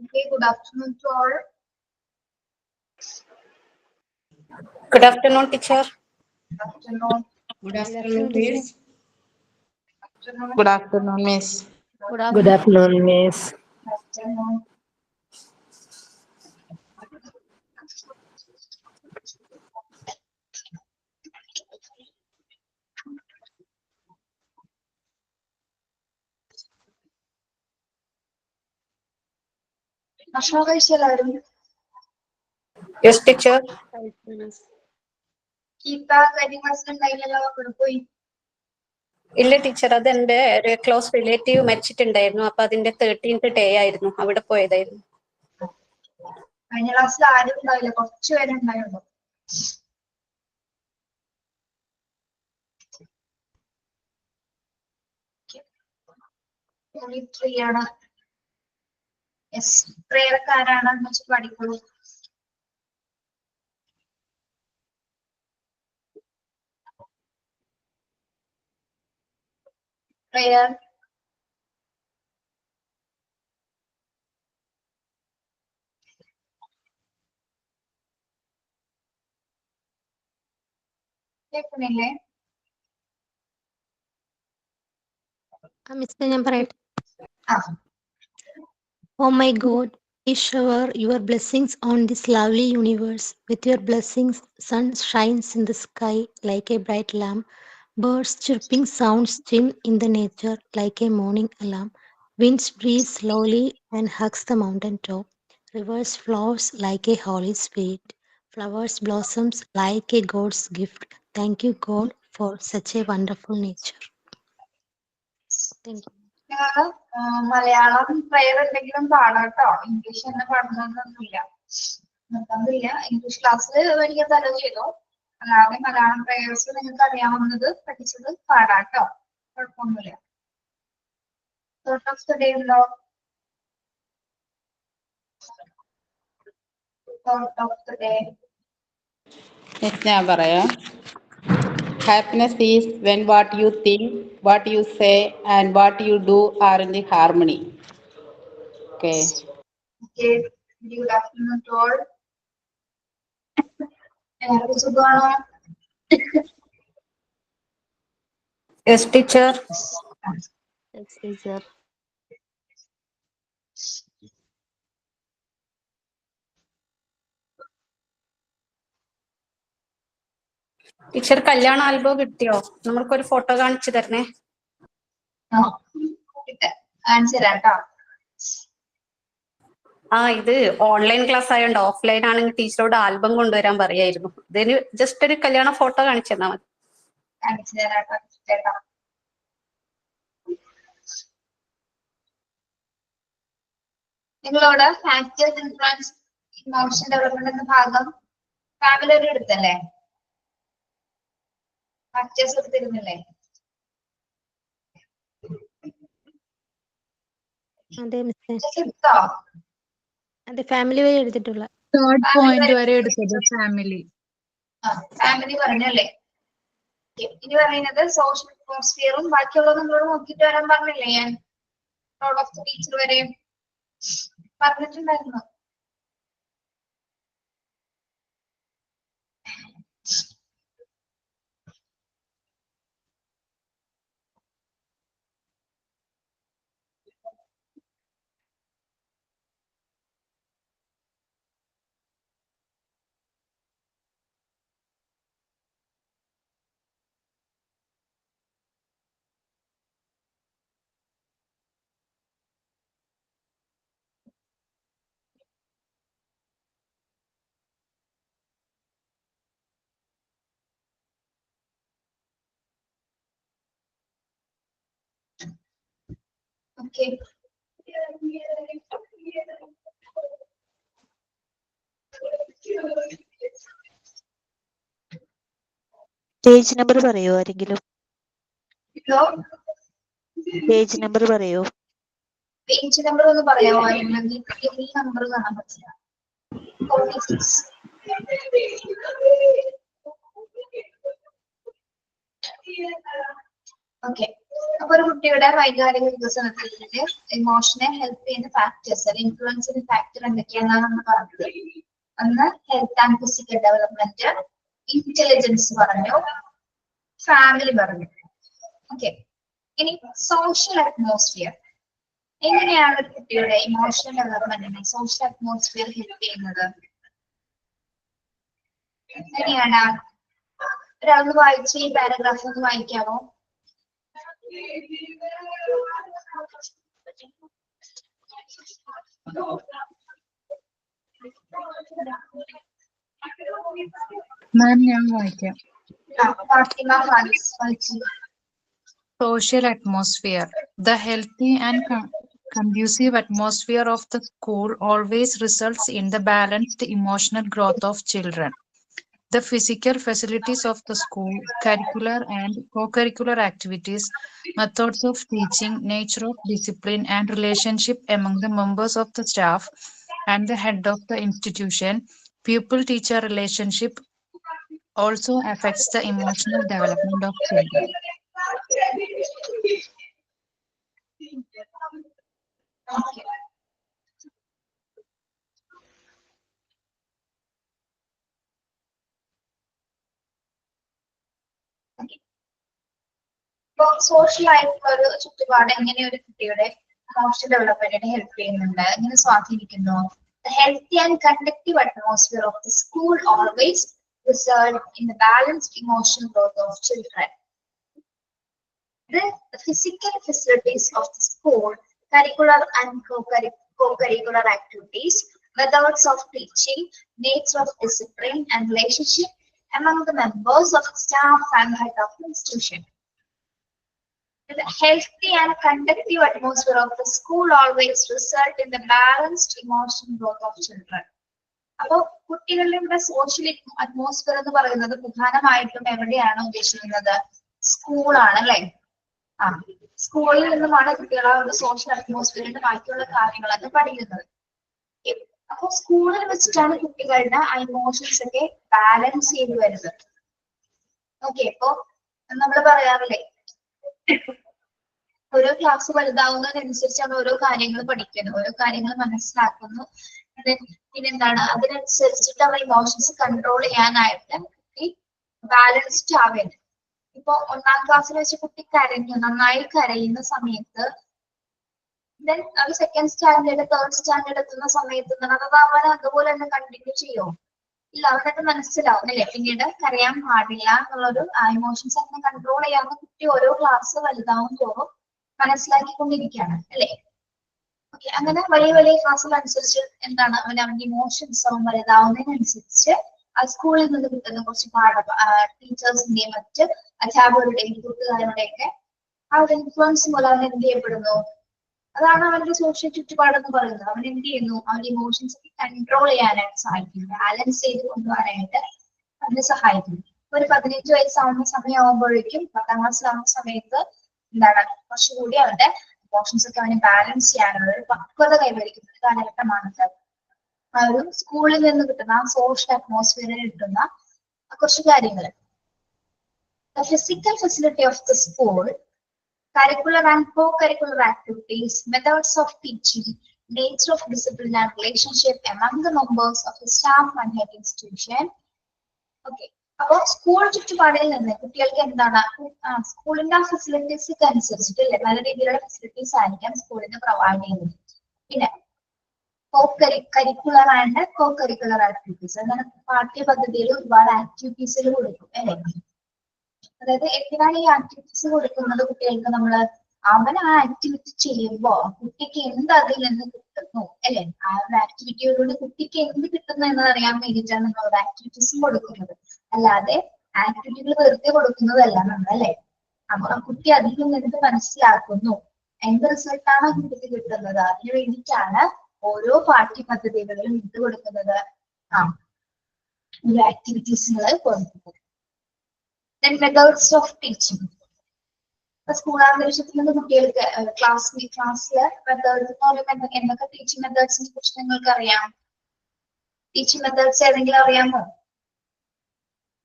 Okay, good afternoon to all. Good afternoon, teacher. Afternoon. Good afternoon, miss. Afternoon. Good afternoon, miss. Good afternoon, Miss. Afternoon. ഭക്ഷണം കഴിച്ചെല്ലാവരും Yes, teacher. Geetha കഴിഞ്ഞ ക്ലാസ്സിൽ ഉണ്ടായില്ലല്ലോ അവിടെ പോയി ഇല്ല teacher, അതെന്റെ ഒരു ക്ലോസ് റിലേറ്റീവ് മരിച്ചിട്ടുണ്ടായിരുന്നു. അപ്പൊ അതിന്റെ 13th ഡേ ആയിരുന്നു, അവിടെ പോയതായിരുന്നു. കഴിഞ്ഞ ക്ലാസ്സിൽ ആരും ഉണ്ടാവില്ല, കുറച്ച് പേരെ ഉണ്ടായുള്ളൂ. യൂണിറ്റ് 3 ആണ്. യെസ്, പ്രേയർക്ക് ആരാണെന്ന് വെച്ച് പഠിക്കുള്ളൂ. പ്രേയർ കേൾക്കുന്നില്ലേ? മിസ്റ്റർ ഞാൻ പറയട്ടെ. ആ, Oh my God, please shower your blessings on this lovely universe. With your blessings, sun shines in the sky like a bright lamp. Birds chirping sounds chill in the nature like a morning alarm. Winds breathe slowly and hugs the mountain top. Rivers flows like a holy spirit. Flowers blossoms like a God's gift. Thank you, God, for such a wonderful nature. Thank you. നിങ്ങള് Malayalam prayer എന്തെങ്കിലും പാടാം കേട്ടോ. English തന്നെ പാടുന്നൊന്നുമില്ല, നിർബന്ധമില്ല. English ക്ലാസ്സിൽ എനിക്ക് തലവ് ചെയ്തോ, അല്ലാതെ മലയാളം പ്രയേഴ്സ് നിങ്ങൾക്ക് അറിയാവുന്നത് പഠിച്ചത് പാടാം കേട്ടോ, കുഴപ്പമൊന്നുമില്ല. തോട്ട് ഓഫ് ദ ഡേ ഉണ്ടോ? Thought of the day. Miss, ഞാൻ പറയാം. Happiness is when what you think, what you say, and what you do are in the harmony. Okay. Okay, good afternoon to all. എല്ലാവർക്കും സുഖമാണോ? Yes, teacher. Yes, teacher. Teacher, കല്യാണ album കിട്ടിയോ? നമ്മൾക്കൊരു photo കാണിച്ചു തരണേ. കാണിച്ചു തരാം കേട്ടോ. ഇത് ഓൺലൈൻ ക്ലാസ് ആയതുകൊണ്ട് ഓഫ്ലൈൻ ആണെങ്കിൽ ടീച്ചറോട് ആൽബം കൊണ്ടുവരാൻ പറയായിരുന്നു. ഇതിന് ജസ്റ്റ് ഒരു കല്യാണ ഫോട്ടോ കാണിച്ചു തന്നാൽ മതി. കാണിച്ചു തരാം കേട്ടോ. നിങ്ങളോട് ഫാക്ടേഴ്സ് ഇൻഫ്ലുവൻസ് ഇമോഷൻ ഡെവലപ്മെന്റ് എന്ന ഭാഗം ഫാമിലി എടുത്തല്ലേ? ഫാക്ടേഴ്സ് എടുത്തിരുന്നില്ലേ? അതെ മിസ്സേ, എടുത്തോ? അതെ ഫാമിലി വഴി എടുത്തിട്ടുള്ള. തേർഡ് പോയിന്റ് വരെ എടുത്തത് ഫാമിലി. ഫാമിലി പറഞ്ഞല്ലേ? ഇനി പറയുന്നത് സോഷ്യൽ അറ്റ്മോസ്ഫിയറും ബാക്കിയുള്ളത് നിങ്ങളോട് നോക്കിയിട്ട് വരാൻ പറഞ്ഞില്ലേ ഞാൻ? റോൾ ഓഫ് ദ ടീച്ചർ വരെ പറഞ്ഞിട്ടുണ്ടായിരുന്നു. ഓക്കെ, പേജ് നമ്പർ പറയോ ആരെങ്കിലും? ഹലോ, പേജ് നമ്പർ പറയോ? പേജ് നമ്പർ ഒന്ന് പറയാമോ ആരെങ്കിലും? ഈ നമ്പർ കാണാൻ പറ്റില്ല. 46. ഓക്കെ, അപ്പൊ ഒരു കുട്ടിയുടെ വൈകാരിക വികസനത്തിൽ ഇമോഷനെ ഹെൽപ്പ് ചെയ്യുന്ന ഫാക്ടേഴ്സ് അല്ലെങ്കിൽ ഇൻഫ്ലുവൻസ് ചെയ്യുന്ന ഫാക്ടർ എന്തൊക്കെയാണെന്നാണ് നമ്മൾ പറഞ്ഞത്. ഒന്ന് health and physical development, intelligence പറഞ്ഞു, ഫാമിലി പറഞ്ഞു. ഓക്കെ, ഇനി സോഷ്യൽ അറ്റ്മോസ്ഫിയർ. എങ്ങനെയാണ് ഒരു കുട്ടിയുടെ ഇമോഷണൽ ഡെവലപ്മെന്റിനെ സോഷ്യൽ അറ്റ്മോസ്ഫിയർ ഹെൽപ്പ് ചെയ്യുന്നത്? എങ്ങനെയാണ്? ഒരാളൊന്ന് വായിച്ച് ഈ പാരഗ്രാഫ് ഒന്ന് വായിക്കാമോ? മാം ഞാൻ വായിക്കാം. ഫാത്തിമ ഫാരിസ് വായിച്ചു. Social atmosphere. The healthy and conducive atmosphere of the school always results in the balanced emotional growth of children. The physical facilities of the school, curricular and co-curricular activities, methods of teaching, nature of discipline, and relationship among the members of the staff and the head of the institution, pupil-teacher relationship also affects the emotional development of children. Okay. ഇപ്പൊ social ആയിട്ടുള്ള ഒരു ചുറ്റുപാട് എങ്ങനെ ഒരു കുട്ടിയുടെ emotional ഡെവലപ്മെന്റിനെ help ചെയ്യുന്നുണ്ട്, എങ്ങനെ സ്വാധീനിക്കുന്നു? Healthy and conductive atmosphere of the school always result in the balanced emotional growth of children. The physical facilities of the school, curricular and co-curricular activities, methods of teaching, nature of discipline, and relationship among the members of staff and head of the institution. The healthy and conducive atmosphere of the school always result in the balanced emotional growth of children. അപ്പൊ കുട്ടികളുടെ ഇവിടെ social atmosphere എന്ന് പറയുന്നത് പ്രധാനമായിട്ടും എവിടെയാണ് ഉദ്ദേശിക്കുന്നത്? സ്കൂളാണ് അല്ലെ? സ്കൂളിൽ നിന്നുമാണ് കുട്ടികൾ ആ ഒരു സോഷ്യൽ അറ്റ്മോസ്ഫിയറിന്റെ ബാക്കിയുള്ള കാര്യങ്ങളൊക്കെ പഠിക്കുന്നത്. അപ്പൊ സ്കൂളിൽ വെച്ചിട്ടാണ് കുട്ടികളുടെ ആ ഇമോഷൻസ് ഒക്കെ ബാലൻസ് ചെയ്ത് വരുന്നത്. ഓക്കെ, ഇപ്പൊ നമ്മൾ പറയാറില്ലേ, ഓരോ ക്ലാസ് വലുതാവുന്നതിനനുസരിച്ചാണ് ഓരോ കാര്യങ്ങൾ പഠിക്കുന്നത്, ഓരോ കാര്യങ്ങൾ മനസ്സിലാക്കുന്നു. പിന്നെന്താണ്, അതിനനുസരിച്ചിട്ട് അവർ ഇമോഷൻസ് കൺട്രോൾ ചെയ്യാനായിട്ട് കുട്ടി ബാലൻസ്ഡ് ആവേണ്ടത്. ഇപ്പൊ 1ാം ക്ലാസ്സിൽ വെച്ച് കുട്ടി നന്നായി കരയുന്ന സമയത്ത് അത് 2nd സ്റ്റാൻഡേർഡ് 3rd സ്റ്റാൻഡേർഡ് എത്തുന്ന സമയത്ത് അത് അവൻ അതുപോലെ തന്നെ കണ്ടിന്യൂ ചെയ്യോ? ഇല്ല, അവനൊക്കെ മനസ്സിലാവും അല്ലെ, പിന്നീട് കരയാൻ പാടില്ല എന്നുള്ളൊരു ഇമോഷൻസ് അങ്ങനെ കൺട്രോൾ ചെയ്യാവുന്ന കുട്ടി ഓരോ ക്ലാസ് വലുതാവും തോറും മനസ്സിലാക്കിക്കൊണ്ടിരിക്കുകയാണ് അല്ലെ? ഓക്കെ, അങ്ങനെ വലിയ വലിയ ക്ലാസ്സുകളനുസരിച്ച് എന്താണ് അവന്റെ ഇമോഷൻസ് അവൻ വലുതാവുന്നതിനനുസരിച്ച് ആ സ്കൂളിൽ നിന്ന് കിട്ടുന്ന കുറച്ച് ടീച്ചേഴ്സിന്റെയും മറ്റ് അധ്യാപകരുടെയും കൂട്ടുകാരുടെയൊക്കെ ആ ഒരു ഇൻഫ്ലുവൻസ് മൂലം അവൻ എന്ത് ചെയ്യപ്പെടുന്നു? അതാണ് അവന്റെ സോഷ്യൽ ചുറ്റുപാട് എന്ന് പറയുന്നത്. അവൻ എന്ത് ചെയ്യുന്നു? അവന്റെ ഇമോഷൻസ് കൺട്രോൾ ചെയ്യാനായിട്ട് സഹായിക്കുന്നു, ബാലൻസ് ചെയ്ത് കൊണ്ടുപോകാനായിട്ട് അവനെ സഹായിക്കുന്നു. ഒരു 15 വയസ്സാവുന്ന സമയമാകുമ്പോഴേക്കും 10ാം ക്ലാസ്സിലാവുന്ന സമയത്ത് എന്താണ് കുറച്ചുകൂടി അവന്റെ ഇമോഷൻസ് ഒക്കെ അവനെ ബാലൻസ് ചെയ്യാനുള്ള ഒരു പക്വത കൈവരിക്കുന്ന ഒരു കാലഘട്ടമാണത്. ആ ഒരു സ്കൂളിൽ നിന്ന് കിട്ടുന്ന ആ സോഷ്യൽ അറ്റ്മോസ്ഫിയറിൽ കിട്ടുന്ന കുറച്ച് കാര്യങ്ങൾ. Physical facility of the school, curricular and co-curricular activities, methods of teaching, nature of discipline and relationship among the members of the staff and head institution. Okay, അപ്പോൾ സ്കൂൾ ചുറ്റുപാടിൽ നിന്ന് കുട്ടികൾക്ക് എന്താണ് സ്കൂളിന്റെ ആ ഫെസിലിറ്റീസ് അനുസരിച്ചിട്ട് നല്ല രീതിയിലുള്ള ഫെസിലിറ്റീസ് ആയിരിക്കാം സ്കൂളിന് പ്രൊവൈഡ് ചെയ്യുന്നത്. പിന്നെ കരിക്കുലർ ആൻഡ് co-curricular ആക്ടിവിറ്റീസ്, എന്താണ് പാഠ്യപദ്ധതിയിൽ ഒരുപാട് ആക്ടിവിറ്റീസുകൾ കൊടുക്കും അല്ലെ? അതായത് എന്തിനാണ് ഈ ആക്ടിവിറ്റീസ് കൊടുക്കുന്നത് കുട്ടികൾക്ക്? നമ്മള് അവൻ ആ ആക്ടിവിറ്റി ചെയ്യുമ്പോ കുട്ടിക്ക് എന്ത് അതിൽ നിന്ന് കിട്ടുന്നു അല്ലെ? ആ ഒരു ആക്ടിവിറ്റിയോടുകൂടി കുട്ടിക്ക് എന്ത് കിട്ടുന്നു എന്ന് അറിയാൻ വേണ്ടിയിട്ടാണ് നമ്മൾ ആക്ടിവിറ്റീസ് കൊടുക്കുന്നത്. അല്ലാതെ ആക്ടിവിറ്റികൾ വെറുതെ കൊടുക്കുന്നതല്ല നമ്മൾ അല്ലെ? അപ്പൊ കുട്ടി അതിൽ നിന്ന് എന്ത് മനസ്സിലാക്കുന്നു, എന്ത് റിസൾട്ടാണ് കുട്ടിക്ക് കിട്ടുന്നത്, അതിനു വേണ്ടിയിട്ടാണ് ഓരോ പാഠ്യപദ്ധതികളിലും ഇട്ട് കൊടുക്കുന്നത് ഒരു ആക്ടിവിറ്റീസുകൾ കൊടുക്കുന്നത്. Then methods of teaching. School അന്തരീക്ഷത്തിൽ നിന്ന് കുട്ടികൾക്ക് ക്ലാസ്സിലെ മെത്തേഡ്സ് എന്തൊക്കെ ടീച്ചിങ് മെത്തേഡ്സിനെ കുറിച്ച് നിങ്ങൾക്ക് അറിയാം? ടീച്ചിങ് മെത്തേഡ്സ് ഏതെങ്കിലും അറിയാമോ?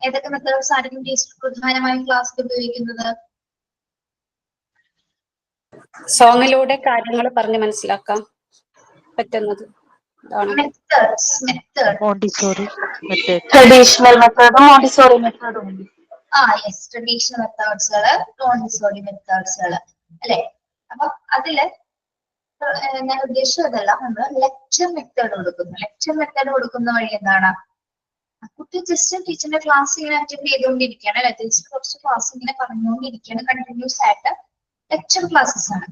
ഏതൊക്കെ മെത്തേഡ്സ് ആയിരിക്കും ടീച്ചർ പ്രധാനമായും ക്ലാസ്സിൽ ഉപയോഗിക്കുന്നത്? സോങ്ങിലൂടെ കാര്യങ്ങൾ പറഞ്ഞ് മനസ്സിലാക്കാൻ പറ്റുന്നത് ഇതാണ്. Method Montessori method. ട്രഡീഷണൽ മെത്തേഡും മോണ്ടിസോറി മെത്തേഡും ഉണ്ട്. യെസ്, ട്രഡീഷണൽ മെത്തേഡ്സുകള്, മോണ്ടിസോറി മെത്തേഡ്സുകള് അല്ലെ. അപ്പൊ അതില് ഞാൻ ഉദ്ദേശിച്ചതല്ല, നമ്മൾ ലെക്ചർ മെത്തേഡ് കൊടുക്കുന്നു. ലെക്ചർ മെത്തേഡ് കൊടുക്കുന്ന വഴി എന്താണ്, കുട്ടി ജസ്റ്റ് ടീച്ചറിന്റെ ക്ലാസ് ഇങ്ങനെ അറ്റൻഡ് ചെയ്തുകൊണ്ടിരിക്കുകയാണ് അല്ലെ, ടീച്ചർ കുറച്ച് ക്ലാസ് ഇങ്ങനെ പറഞ്ഞുകൊണ്ടിരിക്കുകയാണ്, കണ്ടിന്യൂസ് ആയിട്ട് ലെക്ചർ ക്ലാസ്സസ് ആണ്.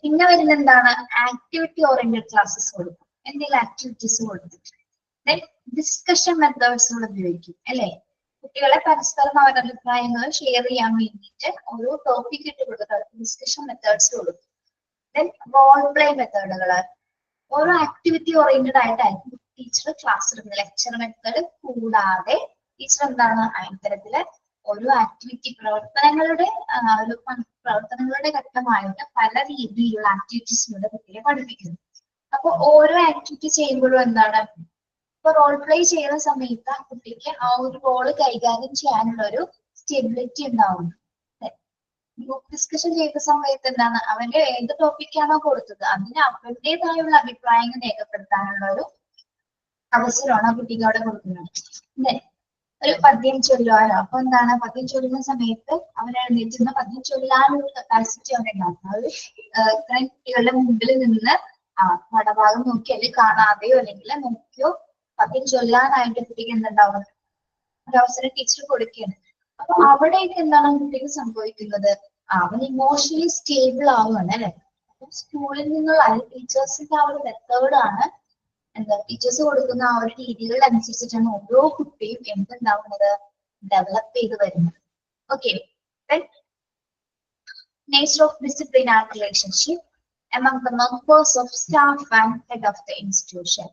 പിന്നെ വരുന്ന എന്താണ്, ആക്ടിവിറ്റി ഓറിയന്റഡ് ക്ലാസ്സസ് കൊടുക്കും, എന്തെങ്കിലും ആക്ടിവിറ്റീസ് കൊടുത്തിട്ട് ഡിസ്കഷൻ മെത്തേഡ്സുകൾ ഉപയോഗിക്കും അല്ലെ. കുട്ടികളെ പരസ്പരം അവരുടെ അഭിപ്രായങ്ങൾ ഷെയർ ചെയ്യാൻ വേണ്ടിയിട്ട് ഓരോ ടോപ്പിക് ഇട്ട് കൊടുക്കുക, ഡിസ്കഷൻ മെത്തേഡ്സ് കൊടുക്കും. റോൾ പ്ലേ മെത്തേഡുകള്, ഓരോ ആക്ടിവിറ്റി ഓറിയന്റഡ് ആയിട്ടായിരിക്കും ടീച്ചർ ക്ലാസ് എടുക്കുന്നത്. ലെക്ചർ മെത്തേഡ് കൂടാതെ ടീച്ചർ എന്താണ്, ഇത്തരത്തില് ഓരോ ആക്ടിവിറ്റി പ്രവർത്തനങ്ങളുടെ ഘട്ടമായിട്ട് പല രീതിയിലുള്ള ആക്ടിവിറ്റീസിലൂടെ കുട്ടിയെ പഠിപ്പിക്കുന്നു. അപ്പൊ ഓരോ ആക്ടിവിറ്റി ചെയ്യുമ്പോഴും എന്താണ്, ഇപ്പൊ റോൾ പ്ലേ ചെയ്യുന്ന സമയത്ത് ആ കുട്ടിക്ക് ആ ഒരു റോള് കൈകാര്യം ചെയ്യാനുള്ള ഒരു സ്റ്റെബിലിറ്റി ഉണ്ടാവുന്നു. ഗ്രൂപ്പ് ഡിസ്കഷൻ ചെയ്ത സമയത്ത് എന്താണ്, അവന്റെ ഏത് ടോപ്പിക്കാണോ കൊടുത്തത് അതിന് അവരുടേതായുള്ള അഭിപ്രായങ്ങൾ രേഖപ്പെടുത്താനുള്ള ഒരു അവസരമാണ് ആ കുട്ടിക്ക് അവിടെ കൊടുക്കുന്നത്. ഒരു പദ്യം ചൊല്ലുവാനോ, അപ്പൊ എന്താണ്, പദ്യം ചൊല്ലുന്ന സമയത്ത് അവൻ എഴുന്നേറ്റുന്ന പദ്യം ചൊല്ലാനുള്ള കപ്പാസിറ്റി അവനുണ്ടാകും. അത് ഇത്രയും കുട്ടികളുടെ മുമ്പിൽ നിന്ന് പടഭാഗം നോക്കി അല്ലെങ്കിൽ കാണാതെയോ അല്ലെങ്കിൽ നോക്കിയോ പദ്യം ചൊല്ലാനായിട്ട് കുട്ടിക്ക് എന്തുണ്ടാവും, ഒരു അവസരം ടീച്ചർ കൊടുക്കുകയാണ്. അപ്പൊ അവിടെയൊക്കെ എന്താണ് കുട്ടിക്ക് സംഭവിക്കുന്നത്, അവൻ ഇമോഷണലി സ്റ്റേബിൾ ആവുകയാണ് അല്ലെ. അപ്പൊ സ്കൂളിൽ നിന്നുള്ള ടീച്ചേഴ്സിന്റെ ആ ഒരു മെത്തേഡാണ്, എന്താ ടീച്ചേഴ്സ് കൊടുക്കുന്ന ആ ഒരു രീതികൾ അനുസരിച്ചിട്ടാണ് ഓരോ കുട്ടിയും എന്തുണ്ടാവുന്നത്, ഡെവലപ്പ് ചെയ്ത് വരുന്നത്. Okay, nature of discipline and relationship among the members of staff and head of the institution.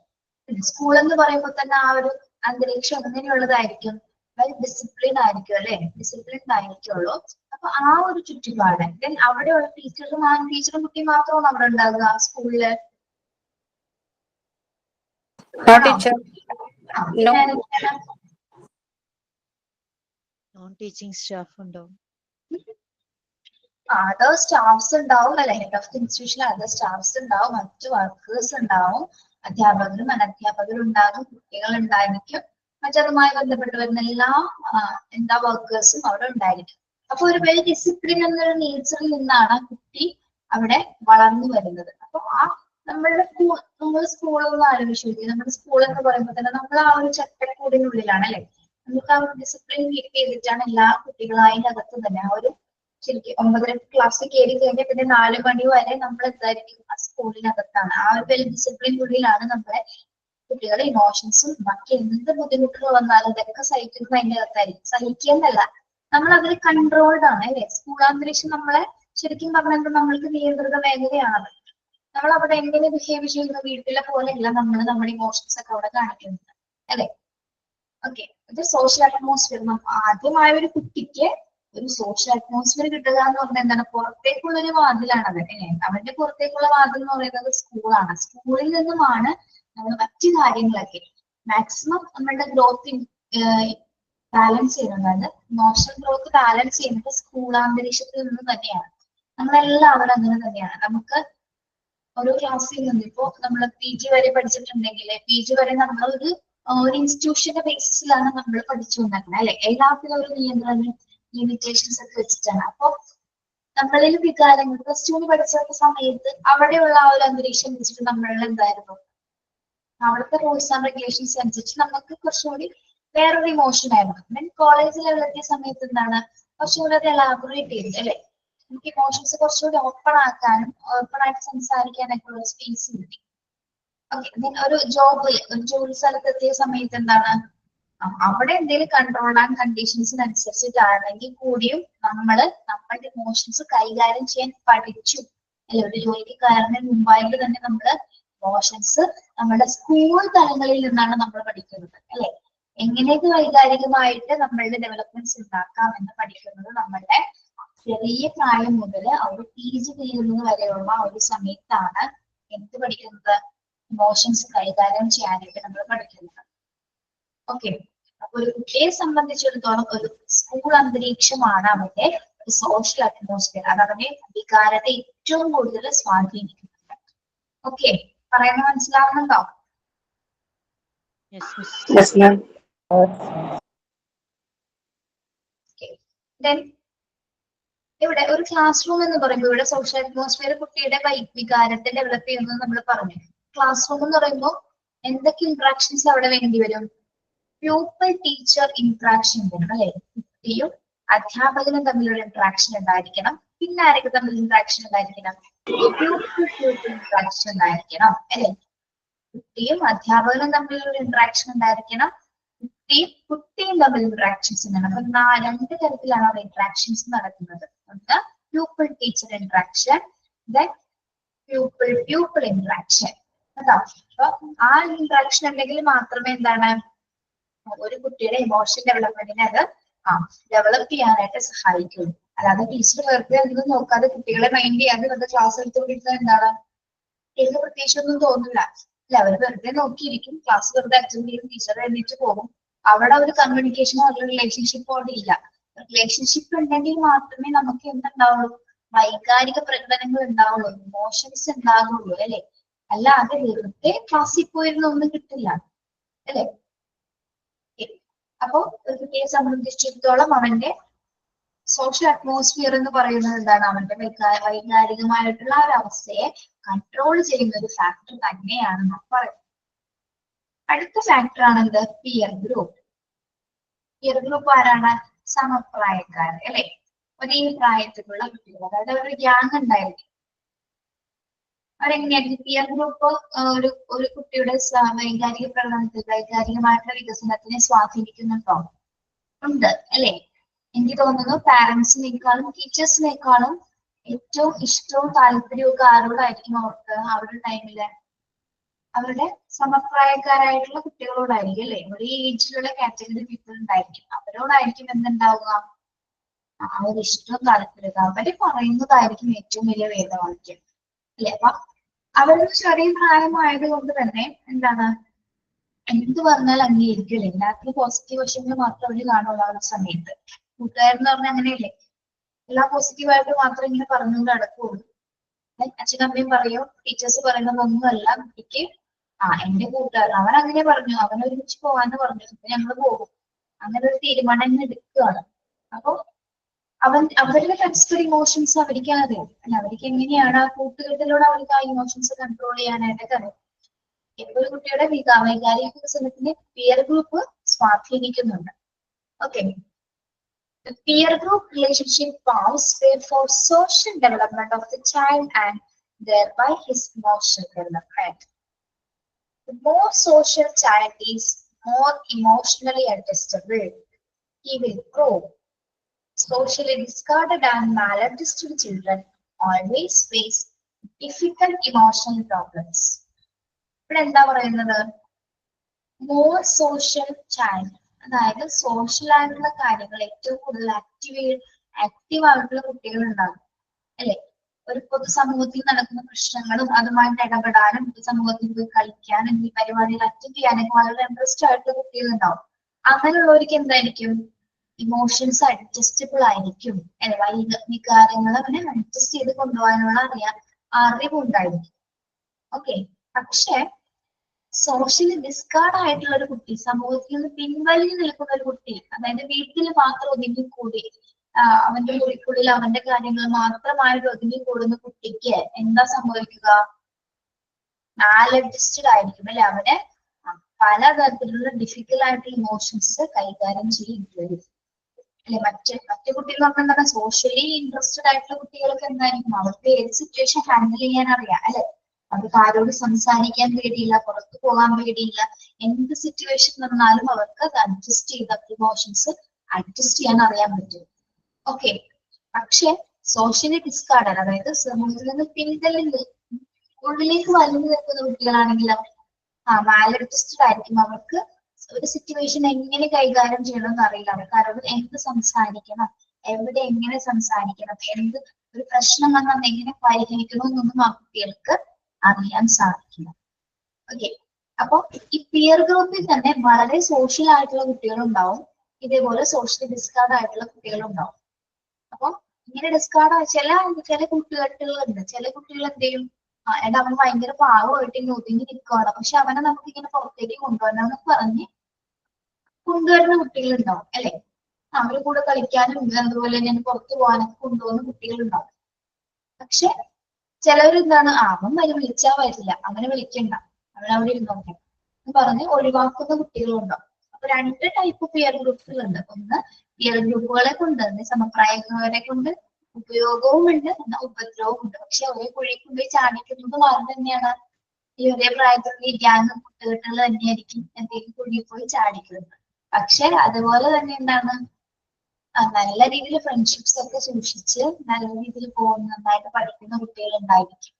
School എന്ന് പറയുമ്പോൾ തന്നെ ആ ഒരു അന്തരീക്ഷം എങ്ങനെയുള്ളതായിരിക്കും, വെൽ ഡിസിപ്ലിൻ ആയിരിക്കും അല്ലെ, ഡിസിപ്ലിൻ ആയിരിക്കുള്ളൂ. അപ്പൊ ആ ഒരു ചുറ്റുപാട്, ദെൻ അവിടെയുള്ള ടീച്ചറും കുട്ടിയും മാത്രമാണ് അവിടെ ഉണ്ടാകുക സ്കൂളില്. നോൺ ടീച്ചിങ് സ്റ്റാഫ് ഉണ്ടാവും. അതർ സ്റ്റാഫ്സ് ഉണ്ടാവും അല്ലെ, head of the institution other staffs ഉണ്ടാവും, മറ്റു വർക്കേഴ്സ് ഉണ്ടാവും, അധ്യാപകരും അനധ്യാപകരും ഉണ്ടാകും, കുട്ടികൾ ഉണ്ടായിരിക്കും, മറ്റതുമായി ബന്ധപ്പെട്ട് വരുന്ന എല്ലാ വർക്കേഴ്സും അവിടെ ഉണ്ടായിരിക്കും. അപ്പൊ ഒരു വെൽ ഡിസിപ്ലിൻ എന്നൊരു നേച്ചറിൽ നിന്നാണ് കുട്ടി അവിടെ വളർന്നു വരുന്നത്. അപ്പൊ നമ്മൾ സ്കൂളൊന്നും ആലോചിച്ചു, നമ്മുടെ സ്കൂൾ എന്ന് പറയുമ്പോൾ തന്നെ നമ്മൾ ആ ഒരു ചട്ടക്കൂടിനുള്ളിലാണ് അല്ലെ. നമുക്ക് ആ ഒരു ഡിസിപ്ലിൻ കീപ്പ് ചെയ്തിട്ടാണ് എല്ലാ കുട്ടികളും അതിന്റെ അകത്ത് തന്നെ ആ ഒരു ശരിക്കും 9:30 ക്ലാസ്സിൽ കയറി കഴിഞ്ഞാൽ പിന്നെ 4 മണി വരെ നമ്മൾ എന്തായിരിക്കും ആ സ്കൂളിനകത്താണ്. ആ ഒരു വെൽ ഡിസിപ്ലിനുള്ളിലാണ് നമ്മളെ കുട്ടികളുടെ ഇമോഷൻസും ബാക്കി എന്ത് ബുദ്ധിമുട്ടുകൾ വന്നാലും ഇതൊക്കെ സഹിക്കുന്നത് അതിന്റെ അകത്തായിരിക്കും. സഹിക്കുന്നല്ല, നമ്മൾ അതിൽ കൺട്രോൾഡ് ആണ് അല്ലെ. സ്കൂളാന്തരീക്ഷം നമ്മളെ ശരിക്കും പറഞ്ഞാൽ നമ്മൾക്ക് നിയന്ത്രിത മേഖലയാണ്. നമ്മൾ അവിടെ എങ്ങനെ ബിഹേവ് ചെയ്യുന്ന വീട്ടിലെ പോലെയല്ല നമ്മൾ നമ്മുടെ ഇമോഷൻസ് ഒക്കെ അവിടെ കാണിക്കുന്നത് അല്ലെ. ഓക്കെ, ഇത് സോഷ്യൽ അറ്റ്മോസ്ഫിയർ. ആദ്യമായ ഒരു കുട്ടിക്ക് ഒരു സോഷ്യൽ അറ്റ്മോസ്ഫിയർ കിട്ടുക എന്ന് പറഞ്ഞാൽ എന്താണ്, പുറത്തേക്കുള്ള ഒരു വാതിലാണ് അത്. അവന്റെ പുറത്തേക്കുള്ള വാതിൽ എന്ന് പറയുന്നത് സ്കൂളാണ്. സ്കൂളിൽ നിന്നുമാണ് നമ്മൾ മറ്റു കാര്യങ്ങളൊക്കെ മാക്സിമം നമ്മളുടെ ഗ്രോത്ത് ബാലൻസ് ചെയ്യുന്നത്. അതായത് ഇമോഷണൽ ഗ്രോത്ത് ബാലൻസ് ചെയ്യുന്നത് സ്കൂളാന്തരീക്ഷത്തിൽ നിന്ന് തന്നെയാണ്. നമ്മളെല്ലാവരും അങ്ങനെ തന്നെയാണ്. നമുക്ക് ഓരോ ക്ലാസ്സിൽ നിന്ന് ഇപ്പോ നമ്മൾ PG വരെ പഠിച്ചിട്ടുണ്ടെങ്കിൽ PG വരെ നമ്മൾ ഒരു ഇൻസ്റ്റിറ്റ്യൂഷന്റെ ബേസിസിലാണ് നമ്മൾ പഠിച്ചു വന്നിരുന്നത് അല്ലെ. എല്ലാത്തിനും ഒരു നിയന്ത്രണം ലിമിറ്റേഷൻസ് ഒക്കെ വെച്ചിട്ടാണ്. അപ്പൊ നമ്മളിൽ വികാരങ്ങൾ പ്ലസ് 2 പഠിച്ച സമയത്ത് അവിടെയുള്ള ആ ഒരു അന്തരീക്ഷം വെച്ചിട്ട് നമ്മളിൽ എന്തായിരുന്നു, അവിടുത്തെ റൂൾസ് ആൻഡ് റെഗുലേഷൻസ് അനുസരിച്ച് നമുക്ക് കുറച്ചുകൂടി വേറൊരു ഇമോഷൻ ആയിരുന്നു. ദെൻ കോളേജ് ലെവലെത്തിയ സമയത്ത് എന്താണ്, കുറച്ചുകൂടി അത് എലാബറേറ്റ് ചെയ്തു അല്ലെ. നമുക്ക് ഇമോഷൻസ് കുറച്ചുകൂടി ഓപ്പൺ ആക്കാനും ഓപ്പൺ ആയിട്ട് സംസാരിക്കാനൊക്കെ ഉള്ള സ്പേസ് കിട്ടി. ഓക്കെ, ഒരു ജോലി സ്ഥലത്തെത്തിയ സമയത്ത് എന്താണ്, അവിടെ എന്തെങ്കിലും കൺട്രോൾ ആൻഡ് കണ്ടീഷൻസിനനുസരിച്ചിട്ടാണെങ്കിൽ കൂടിയും നമ്മളുടെ ഇമോഷൻസ് കൈകാര്യം ചെയ്യാൻ പഠിച്ചു അല്ലെ. ഒരു ജോലിക്ക് കയറുന്നതിന് മുമ്പായിട്ട് തന്നെ നമ്മള് ഇമോഷൻസ് നമ്മുടെ സ്കൂൾ തലങ്ങളിൽ നിന്നാണ് നമ്മൾ പഠിക്കുന്നത് അല്ലെ. എങ്ങനെയൊക്കെ വൈകാരികമായിട്ട് നമ്മളുടെ ഡെവലപ്മെന്റ്സ് ഉണ്ടാക്കാം എന്ന് പഠിക്കുന്നത് നമ്മളുടെ ചെറിയ പ്രായം മുതൽ അവർ PG ചെയ്യുന്നത് വരെയുള്ള ഒരു സമയത്താണ് എന്ത് പഠിക്കുന്നത്, ഇമോഷൻസ് കൈകാര്യം ചെയ്യാനായിട്ട് നമ്മൾ പഠിക്കുന്നത്. ഓക്കെ, അപ്പൊ ഒരു കുട്ടിയെ സംബന്ധിച്ചിടത്തോളം ഒരു സ്കൂൾ അന്തരീക്ഷമാണ് അവന്റെ ഒരു സോഷ്യൽ അറ്റ്മോസ്ഫിയർ. അത് അവന്റെ വികാരത്തെ ഏറ്റവും കൂടുതൽ സ്വാധീനിക്കുന്നുണ്ട്. ഓക്കെ, പറയുന്നത് മനസ്സിലാവുന്നുണ്ടോ? Yes, miss. Yes, ma'am. Then ഇവിടെ ഒരു ക്ലാസ് റൂം എന്ന് പറയുമ്പോൾ ഇവിടെ സോഷ്യൽ അറ്റ്മോസ്ഫിയർ കുട്ടിയുടെ വികാരത്തെ ഡെവലപ്പ് ചെയ്യുന്നത് നമ്മൾ പറഞ്ഞു. ക്ലാസ് റൂം എന്ന് പറയുമ്പോൾ എന്തൊക്കെ ഇന്ററാക്ഷൻസ് അവിടെ വേണ്ടി വരും? പ്യൂപ്പിൾ ടീച്ചർ ഇന്ററാക്ഷൻ വേണം അല്ലെ? കുട്ടിയും അധ്യാപകനും തമ്മിലുള്ള ഇന്ററാക്ഷൻ ഉണ്ടായിരിക്കണം. പിന്നെ ആരൊക്കെ തമ്മിൽ ഇന്ററാക്ഷൻ ഉണ്ടായിരിക്കണം? പ്യൂപ്പിൾ പ്യൂപ്പിൾ ഇന്ററാക്ഷൻ ഉണ്ടായിരിക്കണം അല്ലെ? കുട്ടിയും അധ്യാപകനും തമ്മിലുള്ള ഇന്ററാക്ഷൻ ഉണ്ടായിരിക്കണം. കുട്ടിയും തമ്മിൽ ഇന്ററാക്ഷൻസ് ഉണ്ടാണ്. അപ്പൊ രണ്ട് തരത്തിലാണ് അവിടെ ഇന്ററാക്ഷൻസ് നടക്കുന്നത്. ഒന്ന് pupil teacher interaction, then pupil pupil interaction. കേട്ടോ? അപ്പൊ ആ ഇന്ററാക്ഷൻ ഉണ്ടെങ്കിൽ മാത്രമേ എന്താണ് ഒരു കുട്ടിയുടെ ഇമോഷൻ ഡെവലപ്മെന്റിനെ അത് ഡെവലപ്പ് ചെയ്യാനായിട്ട് സഹായിക്കുള്ളൂ. അല്ലാതെ ടീച്ചർ വെറുതെ ഒന്നും നോക്കാതെ കുട്ടികളെ മൈൻഡ് ചെയ്യാതെ വെറുതെ ക്ലാസ് എടുത്തുകൊണ്ടിരുന്നത് എന്താണ് കുട്ടികൾക്ക് പ്രത്യേകിച്ച് ഒന്നും തോന്നില്ല. അല്ല, അവർ വെറുതെ നോക്കിയിരിക്കും, ക്ലാസ് വെറുതെ അറ്റൻഡ് ചെയ്യും, ടീച്ചർ എഴുന്നേറ്റ് പോകും. അവിടെ ഒരു കമ്മ്യൂണിക്കേഷനോ ഒരു റിലേഷൻഷിപ്പോ അവിടെ ഇല്ല. റിലേഷൻഷിപ്പ് ഉണ്ടെങ്കിൽ മാത്രമേ നമുക്ക് എന്തുണ്ടാവുള്ളൂ? വൈകാരിക പ്രകടനങ്ങൾ ഉണ്ടാവുള്ളൂ, ഇമോഷൻസ് ഉണ്ടാകുള്ളൂ അല്ലെ? അല്ലാതെ വെറുതെ ക്ലാസ്സിൽ പോയിരുന്ന ഒന്നും കിട്ടില്ല അല്ലെ? അപ്പോ ഒരു കുട്ടിയെ സംബന്ധിച്ചിടത്തോളം അവന്റെ സോഷ്യൽ അറ്റ്മോസ്ഫിയർ എന്ന് പറയുന്നത് എന്താണ്? അവന്റെ വൈകാരികമായിട്ടുള്ള ഒരു അവസ്ഥയെ കൺട്രോൾ ചെയ്യുന്ന ഒരു ഫാക്ടർ തന്നെയാണ് നാം പറയുന്നത്. അടുത്ത ഫാക്ടർ ആണ് എന്ത്? Peer group. പിയർ ഗ്രൂപ്പ് ആരാണ്? സമപ്രായക്കാർ അല്ലെ? ഒരേ പ്രായത്തിലുള്ള കുട്ടികൾ, അതായത് ഒരു ഗ്യാങ് ഉണ്ടായിരിക്കും. അവരെങ്ങനെയായിരിക്കും? പിയർ ഗ്രൂപ്പ് ഒരു കുട്ടിയുടെ വൈകാരിക പ്രകടനത്തിൽ വൈകാരികമായിട്ടുള്ള വികസനത്തിനെ സ്വാധീനിക്കുന്നുണ്ടോ? ഉണ്ട് അല്ലെ? എനിക്ക് തോന്നുന്നു പാരന്റ്സിനേക്കാളും ടീച്ചേഴ്സിനേക്കാളും ഏറ്റവും ഇഷ്ടവും താല്പര്യവും ഒക്കെ ആരോടായിരിക്കും അവർക്ക് അവരുടെ ടൈമില്? അവരുടെ സമപ്രായക്കാരായിട്ടുള്ള കുട്ടികളോടായിരിക്കും അല്ലെ? ഒരേ ഏജിലുള്ള കാറ്റഗറി പീപ്പിൾ ഉണ്ടായിരിക്കും. അവരോടായിരിക്കും എന്തുണ്ടാവുക? ആ ഒരു ഇഷ്ടവും താല്പര്യം. അവര് പറയുന്നതായിരിക്കും ഏറ്റവും വലിയ വേദവാക്യം അല്ലെ? അപ്പൊ അവരുടെ ചെറിയ പ്രായമായത് കൊണ്ട് തന്നെ എന്താണ് എന്ത് പറഞ്ഞാൽ അംഗീകരിക്കില്ല. എല്ലാത്തിനും പോസിറ്റീവ് വശങ്ങൾ മാത്രം അവര് കാണുള്ളൂ ആ ഒരു സമയത്ത്. കൂട്ടുകാരെന്ന് പറഞ്ഞാൽ അങ്ങനെയല്ലേ? എല്ലാം പോസിറ്റീവായിട്ട് മാത്രം ഇങ്ങനെ പറഞ്ഞുകൊണ്ട് നടക്കുള്ളൂ. അച്ഛനും അമ്മയും പറയോ, ടീച്ചേഴ്സ് പറയുന്നതൊന്നുമല്ല കുട്ടിക്ക് എന്റെ കൂട്ടുകാരൻ അവൻ അങ്ങനെ പറഞ്ഞു, അവൻ ഒരുമിച്ച് പോവാന്ന് പറഞ്ഞു, അപ്പൊ ഞങ്ങൾ പോകും, അങ്ങനെ ഒരു തീരുമാനം ഇങ്ങനെ എടുക്കുകയാണ്. അപ്പൊ അവരുടെ പരസ്പര ഇമോഷൻസ് അവർക്ക് അറിയാം അല്ല? അവർക്ക് എങ്ങനെയാണ് ആ കൂട്ടുകെട്ടിലൂടെ അവർക്ക് ആ ഇമോഷൻസ് കൺട്രോൾ ചെയ്യാനായിട്ടൊക്കെ അറിയാം. ഒരു കുട്ടിയുടെ വൈകാരിക വികസനത്തിന് പിയർ ഗ്രൂപ്പ് സ്വാധീനിക്കുന്നുണ്ട്. Okay, the peer group relationship paths were for social development of the child and thereby his emotional development. The more social child is, more emotionally adjustable he will grow. Socially discarded and maladjusted children always face difficult emotional problems. ഇവിടെ എന്താ പറയുന്നത്? More social child, അതായത് social ആയിട്ടുള്ള കാര്യങ്ങൾ ഏറ്റവും കൂടുതൽ active ആയിട്ടുള്ള കുട്ടികൾ ഉണ്ടാകും അല്ലെ? ഒരു പൊതുസമൂഹത്തിൽ നടക്കുന്ന പ്രശ്നങ്ങളും അതുമായിട്ട് ഇടപെടാനും പൊതുസമൂഹത്തിൽ പോയി കളിക്കാനും ഈ പരിപാടികൾ അറ്റൻഡ് ചെയ്യാനൊക്കെ വളരെ ഇൻട്രസ്റ്റ് ആയിട്ടുള്ള കുട്ടികൾ ഉണ്ടാവും. അങ്ങനെയുള്ളവർക്ക് എന്തായിരിക്കും? ഇമോഷൻസ് അഡ്ജസ്റ്റബിൾ ആയിരിക്കും അല്ലെ? വികാരങ്ങൾ അവനെ അഡ്ജസ്റ്റ് ചെയ്ത് കൊണ്ടുപോകാനുള്ള അറിവുണ്ടായിരിക്കും. ഓക്കെ, പക്ഷെ സോഷ്യലി ഡിസ്കാർഡ് ആയിട്ടുള്ള ഒരു കുട്ടി, സമൂഹത്തിൽ നിന്ന് പിൻവലിഞ്ഞു നിൽക്കുന്ന ഒരു കുട്ടി, അതായത് വീട്ടിൽ മാത്രം ഒതുങ്ങിക്കൂടി അവന്റെ മുറിക്കുള്ളിൽ അവന്റെ കാര്യങ്ങൾ മാത്രമായിട്ട് ഒതുങ്ങിക്കൂടുന്ന കുട്ടിക്ക് എന്താ സംഭവിക്കുക? മാലഡ്ജസ്റ്റഡ് ആയിരിക്കും അല്ലെ? അവന് പലതരത്തിലുള്ള ഡിഫിക്കൽട്ട് ആയിട്ടുള്ള ഇമോഷൻസ് കൈകാര്യം ചെയ്യേണ്ടി വരും അല്ലെ? മറ്റു കുട്ടികൾ പറഞ്ഞാൽ സോഷ്യലി ഇൻട്രസ്റ്റഡ് ആയിട്ടുള്ള കുട്ടികൾക്ക് എന്തായിരിക്കും? അവർക്ക് ഏത് സിറ്റുവേഷൻ ഹാൻഡിൽ ചെയ്യാൻ അറിയാം അല്ലെ? അവർക്ക് ആരോട് സംസാരിക്കാൻ പേടിയില്ല, പുറത്തു പോകാൻ പേടിയില്ല, എന്ത് സിറ്റുവേഷൻ വന്നാലും അവർക്ക് അത് അഡ്ജസ്റ്റ് ചെയ്ത ഇമോഷൻസ് അഡ്ജസ്റ്റ് ചെയ്യാൻ അറിയാൻ പറ്റും. ഓക്കെ, പക്ഷെ സോഷ്യലി ഡിസ്കാർഡഡ്, അതായത് സമൂഹത്തിൽ നിന്ന് പിന്തള്ളി ഉള്ളിലേക്ക് വലിഞ്ഞു നിൽക്കുന്ന കുട്ടികളാണെങ്കിലോ മാലഡ്ജസ്റ്റഡ് ആയിരിക്കും. അവർക്ക് ഒരു സിറ്റുവേഷൻ എങ്ങനെ കൈകാര്യം ചെയ്യണമെന്ന് അറിയില്ല. അവർക്ക് ആരോട് എന്ത് സംസാരിക്കണം, എവിടെ എങ്ങനെ സംസാരിക്കണം, എന്ത് ഒരു പ്രശ്നം വന്നാൽ എങ്ങനെ പരിഹരിക്കണമെന്നൊന്നും ആ കുട്ടികൾക്ക് അറിയാൻ സാധിക്കില്ല. ഓക്കെ, അപ്പൊ ഈ പിയർ ഗ്രൂപ്പിൽ തന്നെ വളരെ സോഷ്യൽ ആയിട്ടുള്ള കുട്ടികളുണ്ടാവും, ഇതേപോലെ സോഷ്യലി ഡിസ്കാർഡ് ആയിട്ടുള്ള കുട്ടികളുണ്ടാവും. അപ്പൊ ഇങ്ങനെ ഡിസ്കാർഡ് ചില കുട്ടികളുണ്ട്. ചില കുട്ടികൾ എന്ത് ചെയ്യും, എടാ അവൻ ഭയങ്കര പാവമായിട്ട് ഇങ്ങനെ ഒതുങ്ങി നിൽക്കുകയാണ്, പക്ഷെ അവനെ നമുക്ക് ഇങ്ങനെ പുറത്തേക്ക് കൊണ്ടുവരണമെന്ന് പറഞ്ഞ് കൊണ്ടുവരുന്ന കുട്ടികളുണ്ടാവും അല്ലെ. അവരുടെ കൂടെ കളിക്കാനും അതുപോലെ തന്നെ പുറത്തു പോകാനൊക്കെ കൊണ്ടുപോകുന്ന കുട്ടികളുണ്ടാവും. പക്ഷെ ചിലവരെന്താണ്, അവൻ വിളിച്ചാൽ വരില്ല, അവനെ വിളിക്കണ്ട, അവൻ അവിടെ ഇരുന്നോട്ടെ എന്ന് പറഞ്ഞ് ഒഴിവാക്കുന്ന കുട്ടികളുണ്ടാവും. അപ്പൊ 2 ടൈപ്പ് പിയർ ഗ്രൂപ്പുകളുണ്ട്. ഒന്ന് പിയർ ഗ്രൂപ്പുകളെ കൊണ്ട് സമപ്രായക്കാരെ കൊണ്ട് ഉപയോഗവും ഉണ്ട്, എന്നാൽ ഉപദ്രവവും ഉണ്ട്. പക്ഷെ ഒരേ കുഴിയിൽ കൊണ്ടുപോയി ചാടിക്കുന്നത് വളരെ തന്നെയാണ്, ഈ ഒരേ പ്രായത്തിലുള്ള ഈ ഗ്യാങ് കുട്ടികൾ തന്നെയായിരിക്കും എന്തെങ്കിലും കുഴിയിൽ പോയി ചാടിക്കുന്നത്. പക്ഷെ അതുപോലെ തന്നെ എന്താണ്, നല്ല രീതിയിൽ ഫ്രണ്ട്ഷിപ്സ് ഒക്കെ സൂക്ഷിച്ച് നല്ല രീതിയിൽ പോകുന്ന നന്നായിട്ട് പഠിക്കുന്ന കുട്ടികൾ ഉണ്ടായിരിക്കും.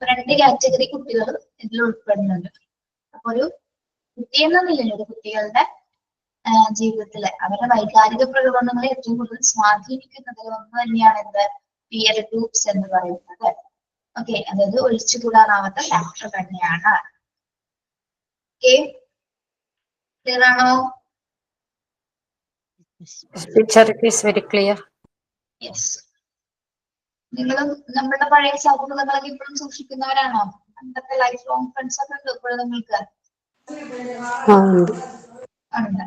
2 കാറ്റഗറി കുട്ടികൾ ഇതിൽ ഉൾപ്പെടുന്നുണ്ട്. അപ്പൊ ഒരു കുട്ടി എന്ന നിലയിൽ ഒരു കുട്ടികളുടെ ജീവിതത്തിലെ അവരുടെ വൈകാരിക പ്രകടനങ്ങളെ ഏറ്റവും കൂടുതൽ സ്വാധീനിക്കുന്നതിൽ ഒന്ന് തന്നെയാണ് എന്ത്, പിയർ ഗ്രൂപ്പ്സ് എന്ന് പറയുന്നത്. ഓക്കെ, അതായത് ഒഴിച്ചുകൂടാനാവാത്ത ഫാക്ടർ തന്നെയാണ്. ഓക്കെ, ക്ലിയർ ആണോ? Teacher it is very clear. Yes. നിങ്ങളും നമ്മുടെ പഴയ സൗഹൃദങ്ങളൊക്കെ ഇപ്പോഴും സൂക്ഷിക്കുന്നവരാണോ? പണ്ടത്തെ ലൈഫ് ലോങ് ഫ്രണ്ട്സ് ഒക്കെ ഉണ്ട് ഇപ്പോഴും നിങ്ങൾക്ക്? ഉണ്ട്.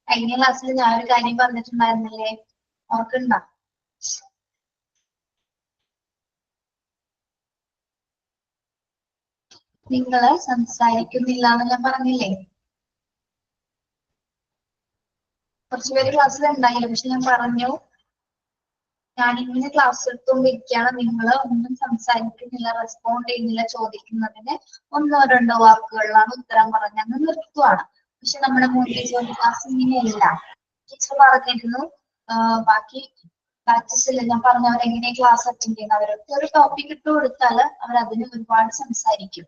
കഴിഞ്ഞ ക്ലാസ്സിൽ ഞാനൊരു കാര്യം പറഞ്ഞിട്ടുണ്ടായിരുന്നില്ലേ, ഓർക്കുണ്ടോ? നിങ്ങള് സംസാരിക്കുന്നില്ല എന്ന് ഞാൻ പറഞ്ഞില്ലേ? കുറച്ചുപേര് ക്ലാസ്സിൽ ഉണ്ടായില്ല, പക്ഷെ ഞാൻ പറഞ്ഞു, ഞാനിങ്ങനെ ക്ലാസ് എടുത്തുകൊണ്ടിരിക്കുകയാണ്, നിങ്ങൾ ഒന്നും സംസാരിക്കുന്നില്ല, റെസ്പോണ്ട് ചെയ്യുന്നില്ല, ചോദിക്കുന്നതിന് 1-2 വാക്കുകളിലാണ് ഉത്തരം പറഞ്ഞ് അങ്ങ് നിർത്തുവാണ്. പക്ഷെ നമ്മുടെ മോണ്ടിസോറി ക്ലാസ് ഇങ്ങനെയല്ല. ടീച്ചർ പറഞ്ഞിരുന്നു ബാക്കി ബാച്ചസിൽ ഞാൻ പറഞ്ഞവരെങ്ങനെ ക്ലാസ് അറ്റൻഡ് ചെയ്യുന്ന, അവരൊക്കെ ഒരു ടോപ്പിക് ഇട്ട് കൊടുത്താൽ അവർ അതിന് ഒരുപാട് സംസാരിക്കും.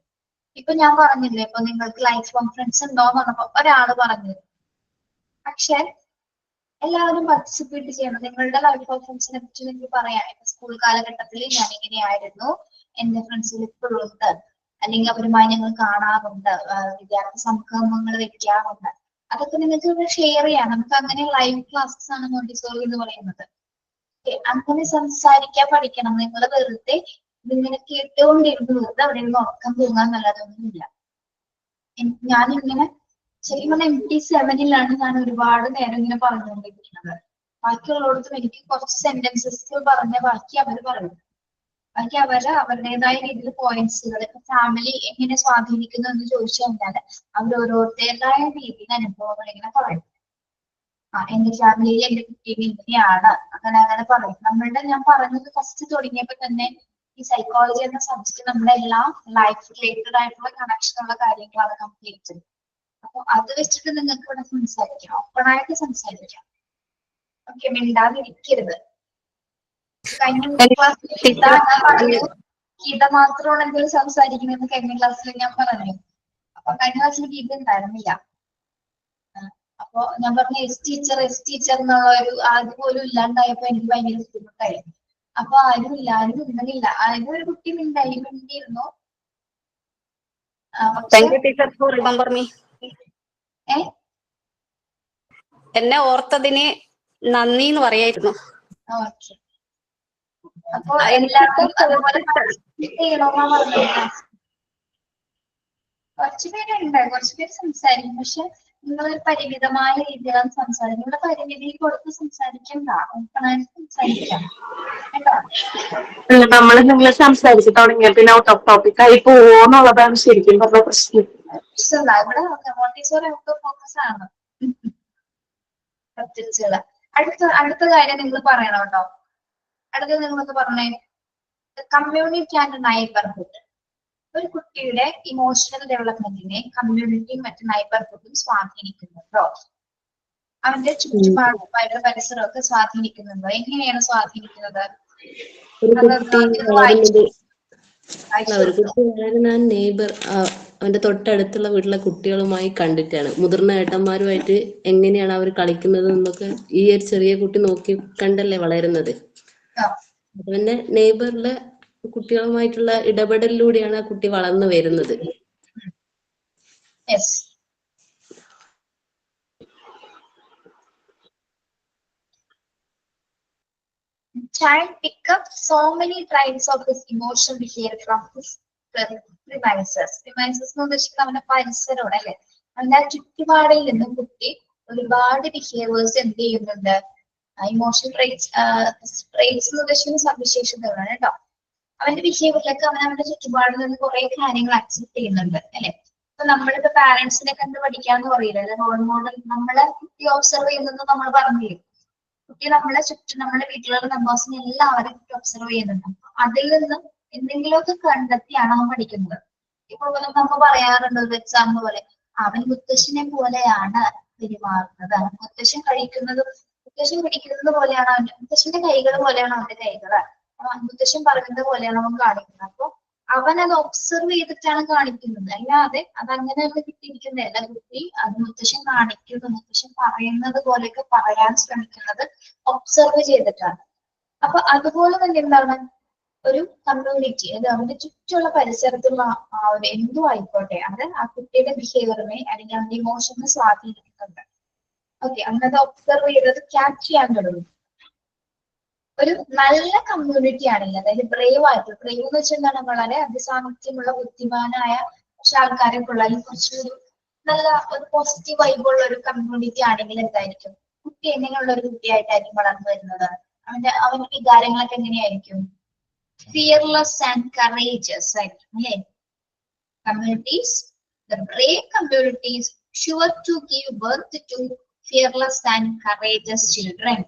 ഇപ്പൊ ഞാൻ പറഞ്ഞില്ലേ, ഇപ്പൊ നിങ്ങൾക്ക് ലൈഫ് കോൺഫറൻസ് ഉണ്ടോന്ന് പറഞ്ഞപ്പോ ഒരാള് പറഞ്ഞു. പക്ഷെ എല്ലാവരും പാർട്ടിസിപ്പേറ്റ് ചെയ്യണം. നിങ്ങളുടെ ലൈഫ് കോൺഫറൻസിനെ പറ്റി നിങ്ങൾക്ക് പറയാം. സ്കൂൾ കാലഘട്ടത്തിൽ ഞാൻ ഇങ്ങനെയായിരുന്നു, എന്റെ ഫ്രണ്ട്സിൽ ഇപ്പോഴും ഉണ്ട്, അല്ലെങ്കിൽ അവരുമായി ഞങ്ങൾ കാണാറുണ്ട്, വിദ്യാർത്ഥി സംഗമങ്ങൾ വെക്കാറുണ്ട്. അതൊക്കെ നിങ്ങൾക്ക് ഷെയർ ചെയ്യാം. നമുക്ക് അങ്ങനെ ലൈവ് ക്ലാസ്സസ് ആണ് മോണ്ടിസോറി എന്ന് പറയുന്നത്. അങ്ങനെ സംസാരിക്കാൻ പഠിക്കണം. നിങ്ങൾ വെറുതെ ഇതിങ്ങനെ കേട്ടുകൊണ്ടിരുന്നു വെറുതെ അവിടെ നിന്ന് ഉറക്കം തൂങ്ങാൻ നല്ലതൊന്നുമില്ല. ഞാനിങ്ങനെ ശരിക്കും പറഞ്ഞാൽ MT7-ലാണ് ഞാൻ ഒരുപാട് നേരം ഇങ്ങനെ പറഞ്ഞുകൊണ്ടിരിക്കുന്നത്. ബാക്കിയുള്ളടത്തും എനിക്ക് കുറച്ച് സെന്റൻസസ് പറഞ്ഞ ബാക്കി അവർ പറയും. ബാക്കി അവരുടേതായ രീതിയിൽ പോയിന്റ്സുകൾ, ഫാമിലി എങ്ങനെ സ്വാധീനിക്കുന്നു എന്ന് ചോദിച്ചു കഴിഞ്ഞാൽ അവർ ഓരോരുത്തരുടേതായ രീതിയിൽ അനുഭവങ്ങൾ ഇങ്ങനെ പറയും. എന്റെ ഫാമിലിയിൽ എന്റെ കുട്ടീനെ ഇങ്ങനെയാണ്, അങ്ങനെ പറയും. ഞാൻ പറഞ്ഞത് ഫസ്റ്റ് തുടങ്ങിയപ്പോ തന്നെ ഈ സൈക്കോളജി എന്ന സബ്ജക്ട് നമ്മുടെ എല്ലാം ലൈഫ് റിലേറ്റഡ് ആയിട്ടുള്ള കണക്ഷൻ ഉള്ള കാര്യങ്ങളാണ് കംപ്ലീറ്റ്. അപ്പൊ അത് വെച്ചിട്ട് നിങ്ങൾക്ക് ഇവിടെ സംസാരിക്കാം, ഓപ്പണായിട്ട് സംസാരിക്കാം. ഓക്കെ, മിണ്ടാതിരിക്കരുത്. കഴിഞ്ഞ ക്ലാസ്സിൽ ഗീത മാത്രമാണ് എന്തെങ്കിലും സംസാരിക്കണമെന്ന് കഴിഞ്ഞ ക്ലാസ്സിൽ ഞാൻ പറഞ്ഞു. അപ്പൊ കഴിഞ്ഞ ക്ലാസ്സിൽ ഗീത ഉണ്ടായിരുന്നില്ല. അപ്പൊ ഞാൻ പറഞ്ഞ എസ് ടീച്ചർ എന്നുള്ള ഒരു ആദ്യം പോലും ഇല്ലാണ്ടായപ്പോ എനിക്ക് ഭയങ്കര ബുദ്ധിമുട്ടായി. അപ്പൊ ആരും മിണ്ടണില്ല. ആരും ഒരു കുട്ടി മിണ്ടിയിരുന്നു. എന്നെ ഓർത്തതിന് നന്ദി എന്ന് പറയായിരുന്നു. ഓക്കെ, അപ്പൊ എല്ലാവരും അതുപോലെ ചെയ്യണമെന്നാ പറഞ്ഞത്. കുറച്ചുപേര് സംസാരിക്കും, പക്ഷെ നിങ്ങളൊരു പരിമിതമായ രീതിയിലാണ് സംസാരിക്കുന്നത്. നിങ്ങളുടെ പരിമിതി കൊടുത്ത് സംസാരിക്കണ്ട, ഓപ്പണായിട്ട് സംസാരിക്കാം കേട്ടോ. നിങ്ങൾ സംസാരിച്ച് തുടങ്ങിയ പിന്നെ ഔട്ട് ഓഫ് ടോപ്പിക് ആയി പോവോന്നുള്ളതാണ് ശരിക്കും പറഞ്ഞ പ്രശ്നം. ഇവിടെ മോണ്ടിസോറി ഔട്ട് ഓഫ് ഫോക്കസ് ആണ്. അടുത്ത കാര്യം നിങ്ങൾ പറയണം കേട്ടോ. അടുത്തത് നിങ്ങളൊന്ന് പറഞ്ഞേ, കമ്മ്യൂണിറ്റി ആൻഡ് നൈബർഹുഡ്. ഒരു കുട്ടിയുടെ ഇമോഷണൽ ഡെവലപ്മെന്റിനെ കമ്മ്യൂണിറ്റിയും മറ്റു നൈബർഹുഡും സ്വാധീനിക്കുന്നുണ്ടോ? അവന്റെ ചുറ്റുപാടും അവരുടെ പരിസരമൊക്കെ സ്വാധീനിക്കുന്നുണ്ടോ? എങ്ങനെയാണ് സ്വാധീനിക്കുന്നത്? ഒരു കുട്ടി വളരുന്ന നെയ്ബർ അവന്റെ തൊട്ടടുത്തുള്ള വീട്ടിലെ കുട്ടികളുമായി കണ്ടിട്ടാണ്. മുതിർന്ന ഏട്ടന്മാരുമായിട്ട് എങ്ങനെയാണ് അവർ കളിക്കുന്നത് എന്നൊക്കെ ഈ ഒരു ചെറിയ കുട്ടി നോക്കി കണ്ടല്ലേ വളരുന്നത്. അതുതന്നെ നെയ്ബറിലെ കുട്ടികളുമായിട്ടുള്ള ഇടപെടലിലൂടെയാണ് ആ കുട്ടി വളർന്നു വരുന്നത്. child pick up so many traits of his emotional behavior from his premises. Premises എന്ന് ഉദ്ദേശിക്കുന്നത് അവന്റെ പരിസരം അല്ലെ, അവന്റെ ചുറ്റുപാടിൽ നിന്നും കുട്ടി ഒരുപാട് ബിഹേവിയേഴ്സ് എന്ത് ചെയ്യുന്നുണ്ട്, ഇമോഷണൽ ട്രേറ്റ്സ് എന്ന് ഉദ്ദേശിക്കുന്ന സവിശേഷതകളാണ് കേട്ടോ. അവന്റെ ബിഹേവിയറിലേക്ക് അവൻ അവന്റെ ചുറ്റുപാടിൽ നിന്ന് കുറെ കാര്യങ്ങൾ അക്സെപ്റ്റ് ചെയ്യുന്നുണ്ട് അല്ലെ. ഇപ്പൊ നമ്മളിപ്പോ പാരന്റ്സിനെ കണ്ട് പഠിക്കാന്ന് പറയില്ല, അല്ലെ റോൾ മോഡൽ നമ്മളെ കുട്ടി ഒബ്സർവ് ചെയ്യുന്നത് നമ്മൾ പറഞ്ഞില്ലേ. കുട്ടി നമ്മളെ ചുറ്റും നമ്മുടെ വീട്ടിലുള്ള മെമ്പേഴ്സിനെ എല്ലാവരും കുട്ടി ഒബ്സർവ് ചെയ്യുന്നുണ്ട്. അതിൽ നിന്നും എന്തെങ്കിലുമൊക്കെ കണ്ടെത്തിയാണ് അവൻ പഠിക്കുന്നത്. ഇപ്പൊ നമ്മൾ പറയാറുണ്ട് ഒരു എക്സാമ്പിൾ പോലെ, അവൻ മുത്തശ്ശിനെ പോലെയാണ് പെരുമാറുന്നത്, മുത്തശ്ശൻ പിടിക്കുന്നത് പോലെയാണ് അവന്റെ, മുത്തശ്ശന്റെ കൈകൾ പോലെയാണ് അവന്റെ കൈകള്, മുത്തശ്ശൻ പറയുന്നത് പോലെയാണ് അവൻ കാണിക്കുന്നത്. അപ്പൊ അവൻ അത് ഒബ്സർവ് ചെയ്തിട്ടാണ് കാണിക്കുന്നത്, അല്ലാതെ അതങ്ങനെ കിട്ടിയിരിക്കുന്നതല്ല. കുട്ടി അത് മുത്തശ്ശൻ കാണിക്കുന്നത്, മുത്തശ്ശൻ പറയുന്നത് പോലെയൊക്കെ പറയാൻ ശ്രമിക്കുന്നത് ഒബ്സർവ് ചെയ്തിട്ടാണ്. അപ്പൊ അതുപോലെ തന്നെ എന്താണ് ഒരു കമ്മ്യൂണിറ്റി, അത് അവന്റെ ചുറ്റുമുള്ള പരിസരത്തുള്ള ഒരു എന്തും ആയിക്കോട്ടെ, അത് ആ കുട്ടിയുടെ ബിഹേവിയറിനെ അല്ലെങ്കിൽ അവന്റെ ഇമോഷനെ സ്വാധീനിക്കുന്നുണ്ട്. ഓക്കെ, അവനത് ഒബ്സർവ് ചെയ്തത് ക്യാച്ച് ചെയ്യാൻ തുടങ്ങും. ഒരു നല്ല കമ്മ്യൂണിറ്റി ആണെങ്കിൽ, അതായത് ബ്രേവ് എന്ന് വെച്ചാൽ എന്താണ്, വളരെ അതിസാമർത്ഥ്യമുള്ള ബുദ്ധിമാനായ കുറച്ച് ആൾക്കാരൊക്കെ ഉള്ള കുറച്ചൊരു നല്ല ഒരു പോസിറ്റീവ് വൈബുള്ള ഒരു കമ്മ്യൂണിറ്റി ആണെങ്കിൽ എന്തായിരിക്കും, കുട്ടി എങ്ങനെയുള്ള ഒരു കുട്ടിയായിട്ടായിരിക്കും വളർന്നു വരുന്നത്, അവന്റെ വികാരങ്ങളൊക്കെ എങ്ങനെയായിരിക്കും, ഫിയർലെസ് ആൻഡ് കറേജസ് ആയിരിക്കും അല്ലേ. Communities, the brave communities sure to give birth to fearless and courageous children.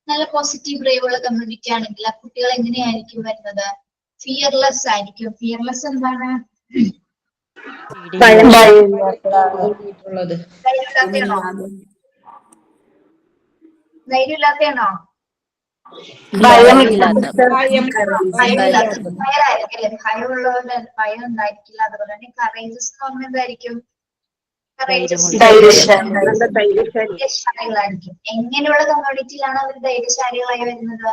നല്ല പോസിറ്റീവ് ബ്രേവ് ഉള്ള കമ്മ്യൂണിറ്റി ആണെങ്കിൽ ആ കുട്ടികൾ എങ്ങനെയായിരിക്കും വരുന്നത്, ഫിയർലെസ് ആയിരിക്കും. ഫിയർലെസ് എന്താണ്, ധൈര്യമില്ലാത്തയാണോ, ഭയമുള്ളവരുടെ ഭയം ഉണ്ടായിരിക്കില്ല. അതുപോലെ തന്നെ കറേജസ് എന്ന് പറഞ്ഞാൽ എന്തായിരിക്കും, ധൈര്യശാലികളായിരിക്കും. എങ്ങനെയുള്ള കമ്മ്യൂണിറ്റിയിലാണ് അവർ ധൈര്യശാലികളായി വരുന്നത്,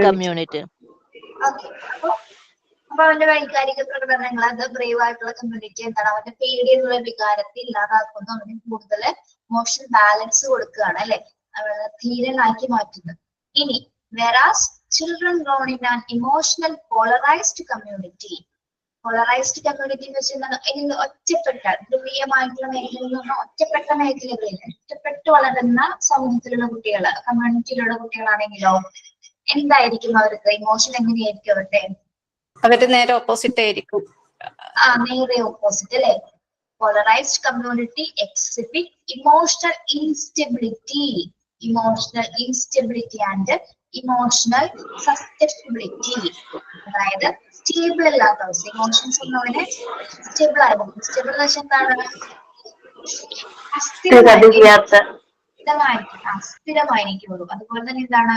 കമ്മ്യൂണിറ്റി. ഓക്കെ, അപ്പൊ അവന്റെ വൈകാരിക പ്രകടനങ്ങൾ, അത് ബ്രേവ് ആയിട്ടുള്ള കമ്മ്യൂണിറ്റി എന്താണ്, അവന്റെ പേടി എന്നുള്ള വികാരത്തെ ഇല്ലാതാക്കുന്നു, അവന് കൂടുതൽ ഇമോഷണൽ ബാലൻസ് കൊടുക്കുകയാണ് അല്ലെ, അവനെ ധീരനാക്കി മാറ്റുന്നത്. ഇനി whereas children grown in an emotional polarized community, polarised community എന്ന് വെച്ചാൽ ഒറ്റപ്പെട്ട ധ്രുവീയമായിട്ടുള്ള മേഖലയിൽ നിന്ന് ഒറ്റപ്പെട്ട മേഖലകളിൽ ഒറ്റപ്പെട്ട് വളരുന്ന സമൂഹത്തിലുള്ള കുട്ടികൾ, കമ്മ്യൂണിറ്റിയിലുള്ള കുട്ടികളാണെങ്കിലോ എന്തായിരിക്കും അവർക്ക് ഇമോഷൻ, എങ്ങനെയായിരിക്കും അവരുടെ നേരെ ഓപ്പോസിറ്റ് ആയിരിക്കും. നേരെ ഓപ്പോസിറ്റ് അല്ലെ. Polarised community exhibit emotional instability and emotional sustainability. അതായത് സ്റ്റേബിൾ അല്ലാത്ത അവസ്ഥ, ഇമോഷൻസ് ഒന്നവനെ സ്റ്റേബിൾ ആയിരുന്നു. സ്റ്റേബിൾ എന്ന് വെച്ചാൽ എന്താണ്, അസ്ഥിരമായിരിക്കുള്ളൂ. അതുപോലെ തന്നെ എന്താണ്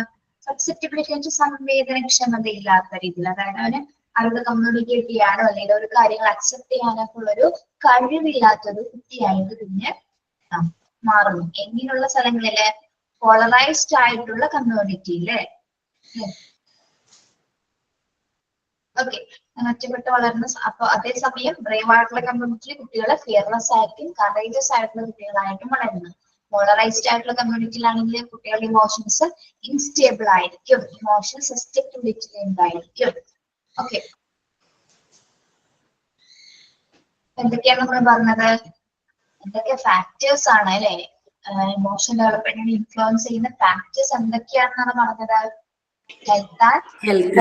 സബ്സെപ്റ്റിബിലിറ്റി എന്ന് വെച്ചാൽ സംവേദനക്ഷമതയില്ലാത്ത രീതിയിൽ, അതായത് അവന് അവരുടെ കമ്മ്യൂണിക്കേറ്റ് ചെയ്യാനോ അല്ലെങ്കിൽ ഒരു കാര്യങ്ങൾ അക്സെപ്റ്റ് ചെയ്യാനൊക്കെ ഉള്ളൊരു കഴിവില്ലാത്തൊരു കുട്ടിയായിട്ട് പിന്നെ മാറുന്നു. എങ്ങനെയുള്ള സ്ഥലങ്ങളില്, പോളറൈസ്ഡ് ആയിട്ടുള്ള കമ്മ്യൂണിറ്റിയിലെ. ഓക്കെ, ഒറ്റപ്പെട്ട് വളർന്ന, അപ്പൊ അതേസമയം ബ്രേവ് ആയിട്ടുള്ള കമ്മ്യൂണിറ്റിയിൽ കുട്ടികളെ ഫിയർലെസ് ആയിരിക്കും, കറേജസ് ആയിട്ടുള്ള കുട്ടികളായിട്ടും വളരുന്നു. പോളറൈസ്ഡ് ആയിട്ടുള്ള കമ്മ്യൂണിറ്റിയിലാണെങ്കിൽ കുട്ടികളുടെ ഇമോഷൻസ് ഇൻസ്റ്റേബിൾ ആയിരിക്കും, ഇമോഷൻ സസ്റ്റെബിലിറ്റി ഉണ്ടായിരിക്കും. ഓക്കെ, എന്തൊക്കെയാണ് നമ്മൾ പറഞ്ഞത്, എന്തൊക്കെ ഫാക്ടേഴ്സ് ആണ് അല്ലെ ഇമോഷൻ ഡെവലപ്മെന്റിനെ ഇൻഫ്ലുവൻസ് ചെയ്യുന്ന ഫാക്ടേഴ്സ് എന്തൊക്കെയാണെന്നാണ് പറഞ്ഞത്. Health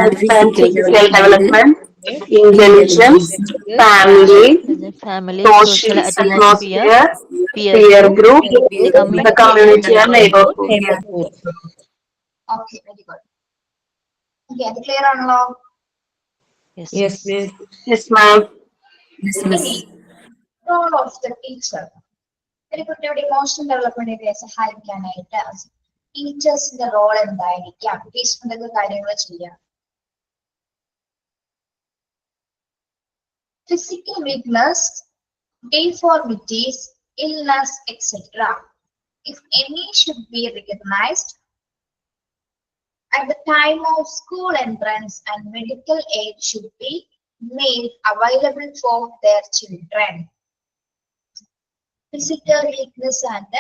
and physical development, intelligence, family, social atmosphere, peer group, the community and neighborhood. Okay, very good. Okay, അത് ക്ലിയർ ആണല്ലോ? Yes, ma'am. Role of the teacher. ഒരു കുട്ടിയുടെ ഇമോഷണൽ ഡെവലപ്മെന്റിനെ സഹായിക്കാനായിട്ട് ടീച്ചേഴ്സിന്റെ റോൾ എന്തായിരിക്കാം, teacher എന്തൊക്കെ കാര്യങ്ങൾ ചെയ്യാം. Physical weakness, deformities, illness, etc. If any should be recognized at the time of school entrance and medical aid should be made available for their children. Physical weakness and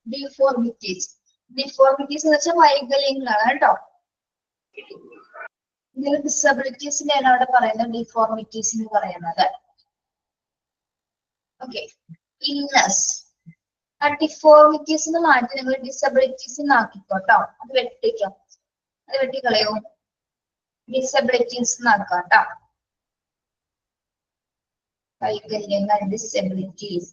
deformities. ഡിഫോർമിറ്റീസ് എന്ന് വെച്ചാൽ വൈകല്യങ്ങളാണ് കേട്ടോ. ഇതിൽ ഡിസബിലിറ്റീസിനെയാണ് അവിടെ പറയുന്നത് ഡിഫോർമിറ്റീസ് എന്ന് പറയുന്നത്. Okay, illness. ആ ഡിഫോർമിറ്റീസ് മാറ്റി നിങ്ങൾ ഡിസബിലിറ്റീസ് ആക്കിക്കോട്ടോ. അത് വെട്ടിക്കാം, അത് വെട്ടിക്കളയോ. ഡിസബിലിറ്റീസ് ആക്കാം കേട്ടോ. വൈകല്യങ്ങൾ, disabilities.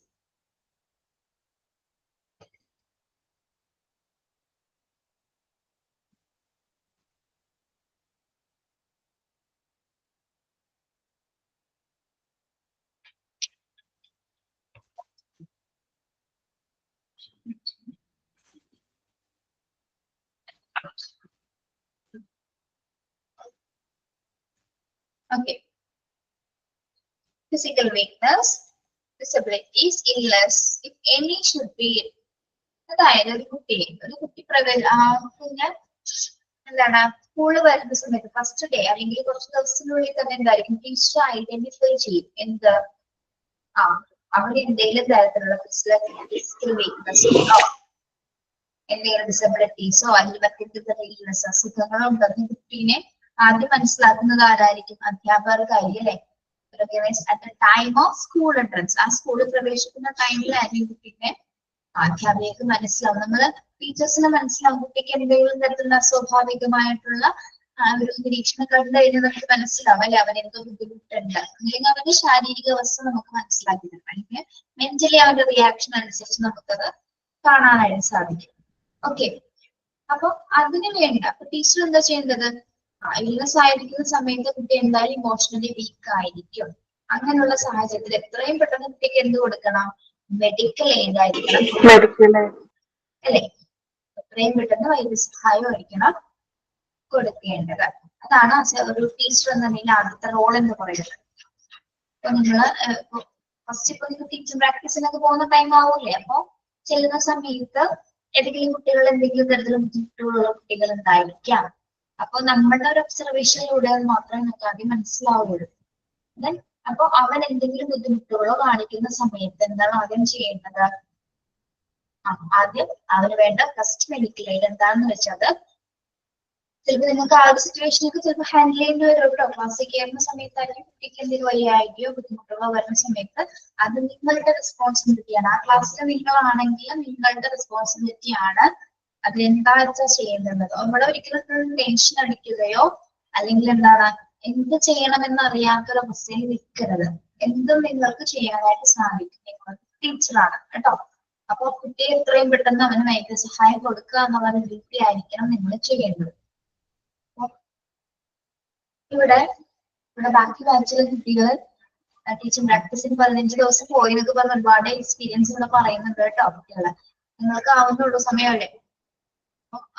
Okay. Physical weakness, disabilities, illness, if any should be. അതായത് ഒരു കുട്ടി പിന്നെ എന്താണ് സ്കൂളിൽ വരുന്ന സമയത്ത് ഫസ്റ്റ് ഡേ അല്ലെങ്കിൽ കുറച്ച് ദിവസത്തിനുള്ളിൽ തന്നെ എന്തായിരിക്കും ടീച്ചർ ഐഡന്റിഫൈ ചെയ്യും എന്ത് അവിടെ എന്തെങ്കിലും തരത്തിലുള്ള ഫിസിക്കൽ വീക്ക്നെസ് ഉണ്ടോ, എന്തെങ്കിലും ഡിസബിലിറ്റീസോ അല്ലെങ്കിൽ മറ്റെന്തെങ്കിലും ഇൽനെസ് അസുഖങ്ങളോ ഉണ്ടെന്ന് കുട്ടീനെ ആദ്യം മനസ്സിലാക്കുന്നത് ആരായിരിക്കും? അധ്യാപകർക്കായിരിക്കും അല്ലെ. At the time of school entrance, ആ സ്കൂളിൽ പ്രവേശിക്കുന്ന ടൈമിലായിരിക്കും കുട്ടീനെ അധ്യാപികക്ക് മനസ്സിലാവും. നമ്മള് ടീച്ചേഴ്സിന് മനസ്സിലാവും കുട്ടിക്ക് എന്തെങ്കിലും തരത്തിലുള്ള അസ്വാഭാവികമായിട്ടുള്ള ഒരു നിരീക്ഷണം കണ്ടു കഴിഞ്ഞാൽ നമുക്ക് മനസ്സിലാവും അല്ലെ അവൻ എന്തോ ബുദ്ധിമുട്ടുണ്ട്, അല്ലെങ്കിൽ അവന്റെ ശാരീരിക അവസ്ഥ നമുക്ക് മനസ്സിലാക്കി തരും, അല്ലെങ്കിൽ മെന്റലി അവന്റെ റിയാക്ഷൻ അനുസരിച്ച് നമുക്കത് കാണാനായിട്ട് സാധിക്കും. ഓക്കെ, അപ്പൊ അതിനു വേണ്ടി അപ്പൊ ടീച്ചർ എന്താ ചെയ്യേണ്ടത്? ഇൽനെസ് ആയിരിക്കുന്ന സമയത്ത് കുട്ടി എന്തായാലും ഇമോഷണലി വീക്ക് ആയിരിക്കും. അങ്ങനെയുള്ള സാഹചര്യത്തിൽ എത്രയും പെട്ടെന്ന് കുട്ടിക്ക് എന്ത് കൊടുക്കണം? മെഡിക്കൽ എയ്ഡ് ആയിരിക്കണം അല്ലെ. എത്രയും പെട്ടെന്ന് വൈദ്യസഹായം ആയിരിക്കണം കൊടുക്കേണ്ടത്. അതാണ് ഒരു ടീച്ചർ എന്നതിന്റെ ആദ്യത്തെ റോൾ എന്ന് പറയുന്നത്. ഇപ്പൊ നിങ്ങള് ഫസ്റ്റ് ഇപ്പൊ നിങ്ങൾ ടീച്ചിങ് പ്രാക്ടീസിനൊക്കെ പോകുന്ന ടൈം ആവൂലേ, അപ്പൊ ചെല്ലുന്ന സമയത്ത് ഏതെങ്കിലും കുട്ടികൾ എന്തെങ്കിലും തരത്തിലുള്ള ബുദ്ധിമുട്ടുള്ള കുട്ടികൾ ഉണ്ടായിരിക്കാം. അപ്പൊ നമ്മുടെ ഒരു ഒബ്സർവേഷനിലൂടെ അത് മാത്രമേ നമുക്ക് ആദ്യം മനസ്സിലാവുള്ളൂ. അപ്പൊ അവൻ എന്തെങ്കിലും ബുദ്ധിമുട്ടുകളോ കാണിക്കുന്ന സമയത്ത് എന്താണ് ആദ്യം ചെയ്യേണ്ടത്? ആദ്യം അവന് വേണ്ട ഫസ്റ്റ് മെഡിക്കൽ എയ്ഡ് എന്താണെന്ന് വെച്ചാൽ ചിലപ്പോൾ നിങ്ങൾക്ക് ആ ഒരു സിറ്റുവേഷനൊക്കെ ചിലപ്പോൾ ഹാൻഡിൽ ചെയ്യേണ്ടി വരും കേട്ടോ. ക്ലാസ്സിൽ കയറുന്ന സമയത്തായിരിക്കും കുട്ടിക്ക് എന്തെങ്കിലും വയ്യായികയോ ബുദ്ധിമുട്ടുകളോ വരുന്ന സമയത്ത് അത് നിങ്ങളുടെ റെസ്പോൺസിബിലിറ്റിയാണ്. ആ ക്ലാസ്സിൽ നിങ്ങളാണെങ്കിൽ നിങ്ങളുടെ റെസ്പോൺസിബിലിറ്റിയാണ് അതിലെന്താ വെച്ചാൽ ചെയ്യുന്നത്. നമ്മളെ ഒരിക്കലും ടെൻഷൻ അടിക്കുകയോ അല്ലെങ്കിൽ എന്താണ് എന്ത് ചെയ്യണമെന്ന് അറിയാത്തൊരവസ്ഥയിൽ നിൽക്കരുത്. എന്തും നിങ്ങൾക്ക് ചെയ്യാനായിട്ട് സാധിക്കും. നിങ്ങൾ ടീച്ചറാണ് കേട്ടോ. അപ്പൊ കുട്ടിയെ എത്രയും പെട്ടെന്ന് അവന് വൈദ്യസഹായം കൊടുക്കുക എന്നുള്ള രീതിയായിരിക്കണം നിങ്ങൾ ചെയ്യേണ്ടത്. ഇവിടെ ബാക്കി ബാച്ചിലെ കുട്ടികൾ ടീച്ചിങ് പ്രാക്ടീസിന് 15 ദിവസം പോയി എന്നൊക്കെ പറഞ്ഞ് ഒരുപാട് എക്സ്പീരിയൻസ് ഇവിടെ പറയുന്നുണ്ട് കേട്ടോ. കുട്ടികളെ നിങ്ങൾക്ക് ആവുന്നുള്ളൂ സമയമല്ലേ.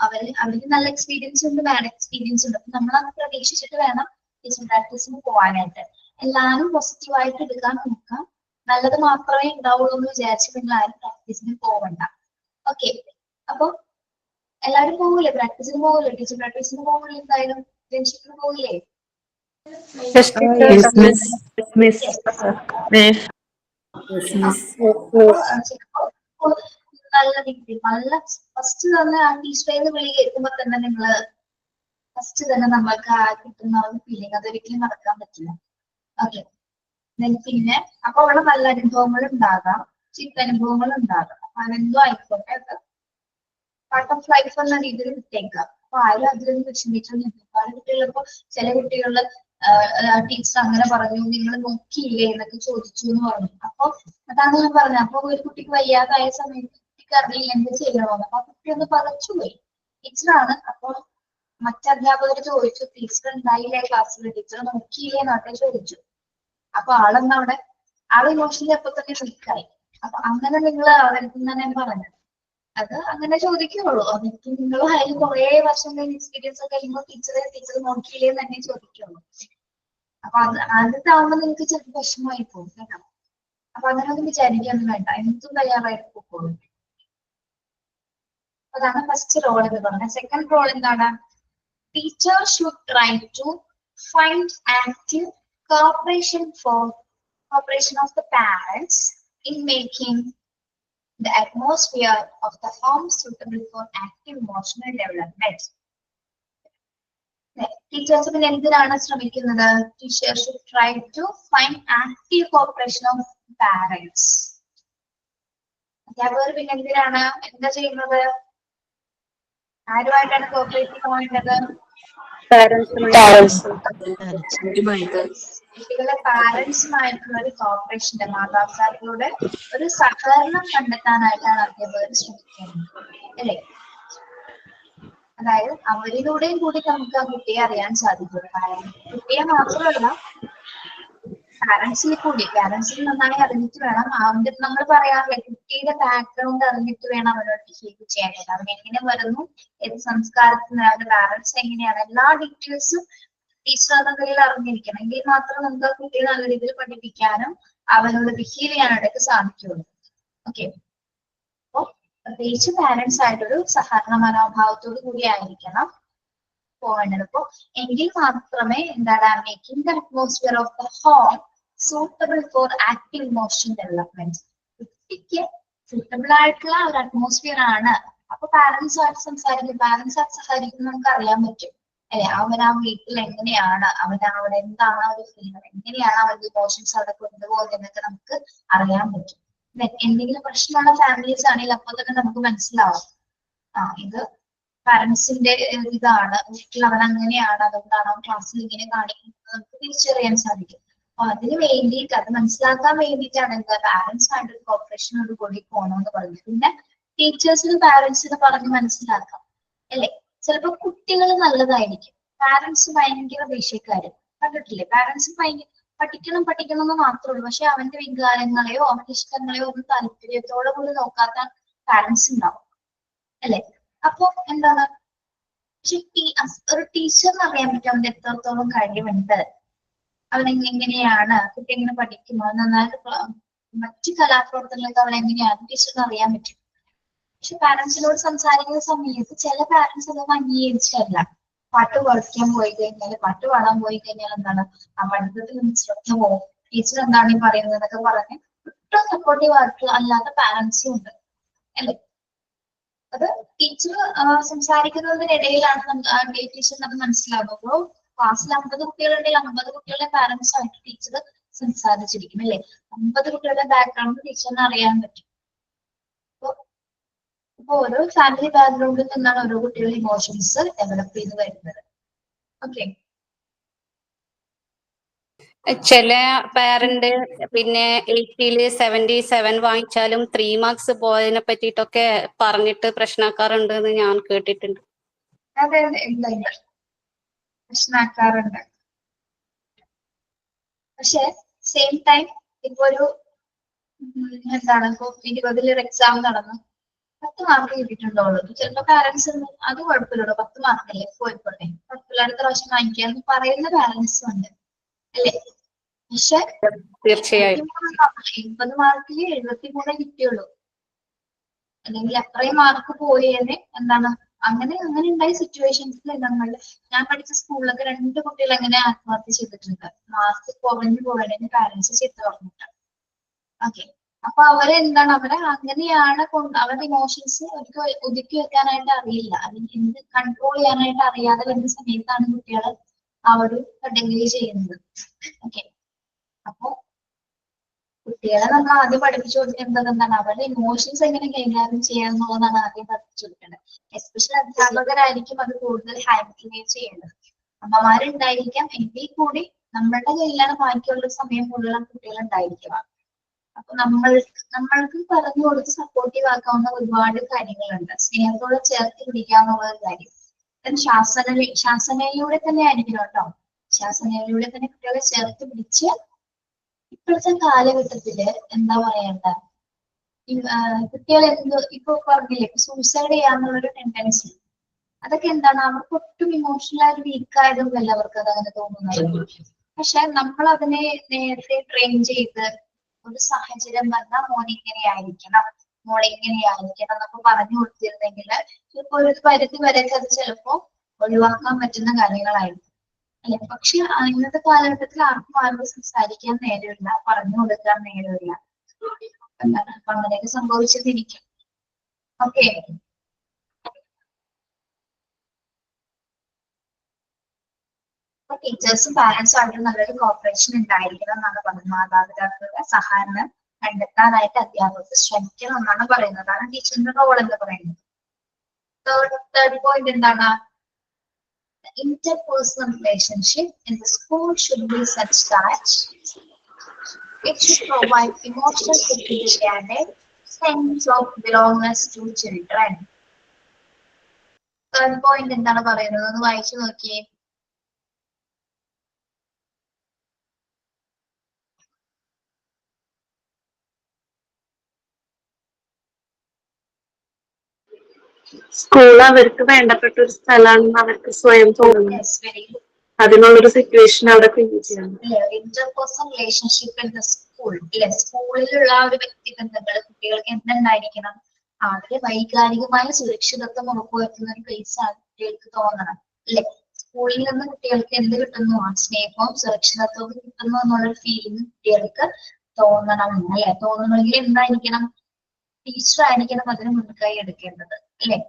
അവർക്ക് നല്ല എക്സ്പീരിയൻസ് ഉണ്ട്, ബാഡ് എക്സ്പീരിയൻസ് ഉണ്ട്. അപ്പൊ നമ്മളത് പ്രതീക്ഷിച്ചിട്ട് വേണം ടീച്ചിങ് പ്രാക്ടീസിന് പോകാനായിട്ട്. എല്ലാവരും പോസിറ്റീവായിട്ട് എടുക്കാൻ നോക്കാം. നല്ലത് മാത്രമേ ഉണ്ടാവുള്ളൂ എന്ന് വിചാരിച്ച് നിങ്ങൾ ആരും പ്രാക്ടീസിന് പോകണ്ട. ഓക്കെ, അപ്പൊ എല്ലാവരും പോകില്ലേ? പ്രാക്ടീസിന് പോകില്ലേ? ടീച്ചിങ് പ്രാക്ടീസിന് പോകില്ലേ? എന്തായാലും ജംഗ്ഷനിൽ പോകില്ലേ? നല്ല രീതിയിൽ നല്ല ഫസ്റ്റ് തന്നെ ആ ടീച്ചറിന് വിളി കേൾക്കുമ്പോ തന്നെ നിങ്ങള് ഫസ്റ്റ് തന്നെ നമ്മൾക്ക് ആ കിട്ടുന്ന ഒരു ഫീലിംഗ് അതൊരിക്കലും നടക്കാൻ പറ്റില്ല. ഓക്കെ, പിന്നെ അപ്പൊ അവിടെ നല്ല അനുഭവങ്ങൾ ഉണ്ടാകാം, ചീത്ത അനുഭവങ്ങൾ ഉണ്ടാകാം. അപ്പൊ അതെന്തോ ആയിക്കോട്ടെ, അത് പാർട്ട് ഓഫ് ലൈഫ് എന്ന രീതിയിൽ വിട്ടേക്കാം. അപ്പൊ ആരും അതിലൊന്നും വിഷമിച്ചൊന്നും പല കുട്ടികളിപ്പോ ചില കുട്ടികള് ടീച്ചർ അങ്ങനെ പറഞ്ഞു, നിങ്ങൾ നോക്കിയില്ലേ എന്നൊക്കെ ചോദിച്ചു എന്ന് പറഞ്ഞു. അപ്പൊ അതാണ് ഞാൻ പറഞ്ഞത്. അപ്പൊ ഒരു കുട്ടിക്ക് വയ്യാതായ സമയത്ത് കുട്ടിക്ക് അറിയില്ല എന്ത് ചെയ്യണമെന്ന്. അപ്പൊ ആ കുട്ടി ഒന്ന് പകച്ചുപോയി. ടീച്ചറാണ്. അപ്പൊ മറ്റധ്യാപകർ ചോദിച്ചു, ടീച്ചർ ഉണ്ടായില്ലേ ക്ലാസ്സിൽ, ടീച്ചർ നോക്കിയില്ലേ എന്നൊക്കെ ചോദിച്ചു. അപ്പൊ ആളെന്നാ അവിടെ ആള് ഇമോഷണലി അപ്പൊ തന്നെ വീക്കായി. അപ്പൊ അങ്ങനെ നിങ്ങൾ അവർക്ക് ഞാൻ പറഞ്ഞത് അത് അങ്ങനെ ചോദിക്കുള്ളൂ. അവർക്ക് നിങ്ങൾ അതിൽ കുറെ വർഷം കഴിഞ്ഞ് എക്സ്പീരിയൻസ് ഒക്കെ കഴിയുമ്പോൾ ടീച്ചർ നോക്കിയില്ലേ എന്ന് തന്നെ ചോദിക്കുള്ളൂ. അപ്പൊ അത് ആദ്യത്തെ ആവുമ്പോൾ നിങ്ങൾക്ക് ചിലപ്പോൾ വിഷമമായി പോകും കേട്ടോ. അപ്പൊ അങ്ങനെ ഒന്നും വിചാരിക്കാനൊന്നും വേണ്ട, എന്തും തയ്യാറായിട്ട് പോയിക്കോളൂ. അതാണ് ഫസ്റ്റ് റോൾ എന്ന് പറഞ്ഞത്. സെക്കൻഡ് റോൾ എന്താണ്? Teacher should try to find active cooperation of the parents in making the atmosphere of the home suitable for active emotional development. Teachers പിന്നെ എന്തിനാണ് ശ്രമിക്കുന്നത്? Teacher should try to find active cooperation of parents. അധ്യാപകർ പിന്നെ എന്തിനാണ് എന്താ ചെയ്യുന്നത്? ആരുമായിട്ടാണ് cooperate പോകേണ്ടത്? കുട്ടികളുടെ പാരന്റ്സുമായിട്ടുള്ള ഒരു കോപ്പറേഷന്റെ, മാതാപിതാക്കളുടെ ഒരു സഹകരണം കണ്ടെത്താനായിട്ടാണ് അധ്യാപകർ ശ്രമിക്കുന്നത് അല്ലേ? അതായത് അവരിലൂടെയും കൂടി നമുക്ക് ആ കുട്ടിയെ അറിയാൻ സാധിക്കും. കുട്ടിയെ മാത്രമല്ല പാരന്റ്സിൽ കൂടി, പാരന്റ്സിൽ നന്നായി അറിഞ്ഞിട്ട് വേണം അവന്റെ, നമ്മൾ പറയാറില്ലേ കുട്ടിയുടെ ബാക്ക്ഗ്രൗണ്ട് അറിഞ്ഞിട്ട് വേണം അവനോട് ബിഹേവ് ചെയ്യാനായിട്ട്. അവൻ എങ്ങനെ വരുന്നു, ഏത് സംസ്കാരത്തിൽ അവന്റെ പാരന്റ്സ് എങ്ങനെയാണ്, എല്ലാ ഡീറ്റെയിൽസും ടീച്ചറുടെ കയ്യിൽ അറിഞ്ഞിരിക്കണം. എങ്കിൽ മാത്രം നമുക്ക് ആ കുട്ടിയെ നല്ല രീതിയിൽ പഠിപ്പിക്കാനും അവനോട് ബിഹേവ് ചെയ്യാനായിട്ടൊക്കെ സാധിക്കുള്ളൂ. ഓക്കെ, അപ്പൊ പ്രത്യേകിച്ച് പാരന്റ്സ് ആയിട്ടൊരു സഹകരണ മനോഭാവത്തോടു കൂടി ആയിരിക്കണം പോകേണ്ടത്. അപ്പൊ എങ്കിൽ മാത്രമേ എന്താണ് making the atmosphere of the home suitable for active emotion development. കുട്ടിക്ക് സൂട്ടബിൾ ആയിട്ടുള്ള ഒരു അറ്റ്മോസ്ഫിയർ ആണ്. അപ്പൊ പാരന്റ്സ് ആയിട്ട് സഹകരിക്കും, നമുക്ക് അറിയാൻ പറ്റും അല്ലെ, അവൻ ആ വീട്ടിൽ എങ്ങനെയാണ്, അവിടെ എന്താണ് ഒരു ഫീൽ, എങ്ങനെയാണ് അവരുടെ ഇമോഷൻസ് അവിടെ കൊണ്ടുപോകുന്നത് എന്നൊക്കെ നമുക്ക് അറിയാൻ പറ്റും. എന്തെങ്കിലും പ്രശ്നമുള്ള ഫാമിലീസ് ആണെങ്കിൽ അപ്പോൾ തന്നെ നമുക്ക് മനസ്സിലാവും, ഇത് പാരന്റ്സിന്റെ ഇതാണ്, വീട്ടിൽ അവൻ അങ്ങനെയാണ്, അതുകൊണ്ടാണ് അവൻ ക്ലാസ്സിൽ ഇങ്ങനെ കാണിക്കുന്നത്, നമുക്ക് തിരിച്ചറിയാൻ സാധിക്കും. അപ്പൊ അതിന് വേണ്ടിയിട്ട്, അത് മനസ്സിലാക്കാൻ വേണ്ടിയിട്ടാണ് എന്താ പാരന്റ്സ് ആയിട്ട് കോപ്പറേഷനോട് കൂടി പോകണമെന്ന് പറഞ്ഞു. പിന്നെ ടീച്ചേഴ്സിന് പാരന്റ്സിന് പറഞ്ഞ് മനസ്സിലാക്കാം അല്ലെ. ചിലപ്പോ കുട്ടികൾ നല്ലതായിരിക്കും, പാരന്റ്സ് ഭയങ്കര ദേഷ്യക്കാര് കണ്ടിട്ടില്ലേ? പാരന്റ്സ് ഭയങ്കര പഠിക്കണം എന്ന് മാത്രമേ ഉള്ളൂ, പക്ഷെ അവന്റെ വികാരങ്ങളെയോ അവന്റെ ഇഷ്ടങ്ങളെയോ ഒന്നും താല്പര്യത്തോടെ കൂടി നോക്കാത്ത പാരന്റ്സ് ഉണ്ടാവും അല്ലെ. അപ്പൊ എന്താണ്, ഒരു ടീച്ചറിന് അറിയാൻ പറ്റും അവന്റെ എത്രത്തോളം കഴിവുണ്ട്, അവൻ എങ്ങനെയാണ്, കുട്ടി എങ്ങനെ പഠിക്കുമോ, നന്നായിട്ട് മറ്റു കലാപ്രവർത്തനങ്ങൾക്ക് അവൻ എങ്ങനെയാണ് ടീച്ചറിന് അറിയാൻ പറ്റും. പക്ഷെ പാരന്റ്സിനോട് സംസാരിക്കുന്ന സമയത്ത് ചില പാരന്റ്സ് അതൊന്നും അംഗീകരിച്ചല്ല. പാട്ട് പഠിക്കാൻ പോയി കഴിഞ്ഞാൽ, പാട്ട് പാടാൻ പോയി കഴിഞ്ഞാൽ എന്താണ്, ആ പഠിത്തത്തിൽ നിന്ന് ശ്രദ്ധ പോകും, ടീച്ചർ എന്താണ് ഈ പറയുന്നത് എന്നൊക്കെ പറഞ്ഞ് ഒട്ടും സപ്പോർട്ടീവ് ആയിട്ടുള്ള അല്ലാത്ത പാരന്റ്സും ഉണ്ട് അല്ലെ. അത് ടീച്ചർ സംസാരിക്കുന്നതിനിടയിലാണ് ടീച്ചറിന് അത് മനസ്സിലാകുമ്പോൾ ക്ലാസ്സിൽ 50 കുട്ടികളുണ്ടെങ്കിൽ 50 കുട്ടികളുടെ പാരന്റ്സ് ആയിട്ട് ടീച്ചർ സംസാരിച്ചിരിക്കും അല്ലെ. 50 കുട്ടികളുടെ ബാക്ക്ഗ്രൗണ്ട് ടീച്ചറിന് അറിയാൻ പറ്റും. അപ്പൊ ഓരോ ഫാമിലി ബാക്ക്ഗ്രൗണ്ടിൽ നിന്നാണ് ഓരോ കുട്ടികളുടെ ഇമോഷൻസ് ഡെവലപ്പ് ചെയ്ത് വരുന്നത്. ഓക്കെ, ചില പാരന്റ് പിന്നെ 80-ല് 77 വാങ്ങിച്ചാലും 3 മാർക്സ് പോയതിനെ പറ്റിയിട്ടൊക്കെ പറഞ്ഞിട്ട് പ്രശ്നക്കാറുണ്ട് എന്ന് ഞാൻ കേട്ടിട്ടുണ്ട്. അതെ പ്രശ്നക്കാറുണ്ട്. പക്ഷെ സെയിം ടൈം ഇപ്പൊ ഒരു എന്താണ്, ഇപ്പൊ 20-ൽ ഒരു എക്സാം നടന്നു, 10 മാർക്ക് കിട്ടിയിട്ടുണ്ടോളൂ. ചിലപ്പോ പാരന്റ്സ് അത് കുഴപ്പമില്ലല്ലോ, 10 മാർക്കല്ലേ പോയിക്കോട്ടെ, കുഴപ്പമില്ല, അടുത്ത പ്രാവശ്യം വാങ്ങിക്കാന്ന് പറയുന്ന പാരന്റ്സും ഉണ്ട് അല്ലേ. പക്ഷെ തീർച്ചയായും 80 മാർക്കില് 73 കിട്ടിയുള്ളൂ, അല്ലെങ്കിൽ അത്രയും മാർക്ക് പോയേനെ എന്താണ്, അങ്ങനെ ഉണ്ടായ സിറ്റുവേഷൻസിൽ ഞാൻ പഠിച്ച സ്കൂളിലൊക്കെ 2 കുട്ടികൾ അങ്ങനെ ആത്മഹത്യ ചെയ്തിട്ടുണ്ട്, മാർക്ക് കുറഞ്ഞു പോയതിന് പാരന്റ്സ് ചിത്ത പറഞ്ഞിട്ട്. ഓക്കെ, അപ്പൊ അവരെന്താണ്, അവരെ അങ്ങനെയാണ് അവരുടെ ഇമോഷൻസ് അവർക്ക് ഒതുക്കി വെക്കാനായിട്ട് അറിയില്ല, അല്ലെങ്കിൽ എന്ത് കൺട്രോൾ ചെയ്യാനായിട്ട് അറിയാതെ വരുന്ന സമയത്താണ് കുട്ടികൾ ആ ഒരു ഡെലിവറി ചെയ്യുന്നത്. ഓക്കെ, അപ്പൊ കുട്ടികളെ നമ്മൾ ആദ്യം പഠിപ്പിച്ചു കൊടുക്കേണ്ടത് എന്താണ്, അവരുടെ ഇമോഷൻസ് എങ്ങനെ കൈകാര്യം ചെയ്യാന്നുള്ളതാണ് ആദ്യം പഠിപ്പിച്ചു കൊടുക്കേണ്ടത്. എസ്പെഷ്യലി അധ്യാപകരായിരിക്കും അത് കൂടുതൽ ഹാൻഡിൽ ചെയ്യേണ്ടത്. അമ്മമാരുണ്ടായിരിക്കാം, എങ്കിൽ കൂടി നമ്മളുടെ കയ്യിലാണ് ബാക്കിയുള്ള സമയം മുഴുവൻ കുട്ടികൾ ഉണ്ടായിരിക്കുക. അപ്പൊ നമ്മൾക്ക് പറഞ്ഞു കൊടുത്ത് സപ്പോർട്ടീവ് ആക്കാവുന്ന ഒരുപാട് കാര്യങ്ങളുണ്ട്. സ്നേഹത്തോടെ ചേർത്ത് പിടിക്കാവുന്ന ഒരു കാര്യം ശാസനയിലൂടെ തന്നെ ആയിരിക്കണം കേട്ടോ. ശാസനയിലൂടെ തന്നെ കുട്ടികളെ ചേർത്ത് പിടിച്ച് ഇപ്പോഴത്തെ കാലഘട്ടത്തില് എന്താ പറയണ്ട, കുട്ടികളെ ഇപ്പൊ പറഞ്ഞില്ലേ, സൂസൈഡ് ചെയ്യാന്നുള്ളൊരു ടെൻഡൻസി, അതൊക്കെ എന്താണ്, അവർക്ക് ഒട്ടും ഇമോഷണലായി വീക്ക് ആയതൊന്നുമല്ല അവർക്ക് അതങ്ങനെ തോന്നുന്നത്. പക്ഷെ നമ്മൾ അതിനെ നേരത്തെ ട്രെയിൻ ചെയ്ത് ഒരു സാഹചര്യം വന്നാൽ മോളിങ്ങനെയായിരിക്കണം എന്നൊക്കെ പറഞ്ഞു കൊടുത്തിരുന്നെങ്കിൽ ചിലപ്പോ ഒരു പരിധി വരെയൊക്കെ അത് ചിലപ്പോ ഒഴിവാക്കാൻ പറ്റുന്ന കാര്യങ്ങളായിരിക്കും അല്ലെ. പക്ഷെ ഇന്നത്തെ കാലഘട്ടത്തിൽ ആർക്കും സംസാരിക്കാൻ നേരമില്ല, പറഞ്ഞു കൊടുക്കാൻ നേരമില്ല. എന്താണ് അപ്പൊ അങ്ങനെയൊക്കെ സംഭവിച്ചിരിക്കും. ഓക്കെ, ടീച്ചേഴ്സും പാരന്റ്സും ആയിട്ട് നല്ലൊരു കോപ്പറേഷൻ ഉണ്ടായിരിക്കണം എന്നാണ് പറയുന്നത്. മാതാപിതാക്കളുടെ സഹകരണം കണ്ടെത്താനായിട്ട് അധ്യാപകർക്ക് ശ്രമിക്കണം എന്നാണ് പറയുന്നത്. അതാണ് ടീച്ചറിന്റെ റോൾ എന്ന് പറയുന്നത്. തേർഡ് പോയിന്റ് എന്താണ്? Interpersonal relationship in the school should be such that it should provide emotional security and a sense of belongingness to children. Third point എന്താണ് പറയുന്നത്? ഒന്ന് വായിച്ചു നോക്കിയേ. സ്കൂൾ അവർക്ക് വേണ്ടപ്പെട്ട ഒരു സ്ഥലമാണെന്ന് അവർക്ക് സ്വയം തോന്നുന്നു. അതിനുള്ളൊരു സിറ്റുവേഷൻ അവിടെ ക്രിയേറ്റ് ചെയ്യണം. Interpersonal relationship in the school, അല്ലെ? സ്കൂളിലുള്ള ഒരു വ്യക്തിബന്ധങ്ങൾ കുട്ടികൾക്ക് എന്തുണ്ടായിരിക്കണം? അവര് വൈകാരികമായ സുരക്ഷിതത്വം ഉറപ്പുവരുത്തുന്ന ഒരു പ്ലേസ് ആണ് കുട്ടികൾക്ക് തോന്നണം, അല്ലെ? സ്കൂളിൽ നിന്ന് കുട്ടികൾക്ക് എന്ത് കിട്ടുന്നു? ആ സ്നേഹവും സുരക്ഷിതത്വവും കിട്ടുന്നു എന്നുള്ളൊരു ഫീലിംഗ് കുട്ടികൾക്ക് തോന്നണം, അല്ലെ? തോന്നണമെങ്കിൽ എന്തായിരിക്കണം? ടീച്ചർ ആയിരിക്കണം അതിന് മുൻകൈ എടുക്കേണ്ടത്, അല്ലെ?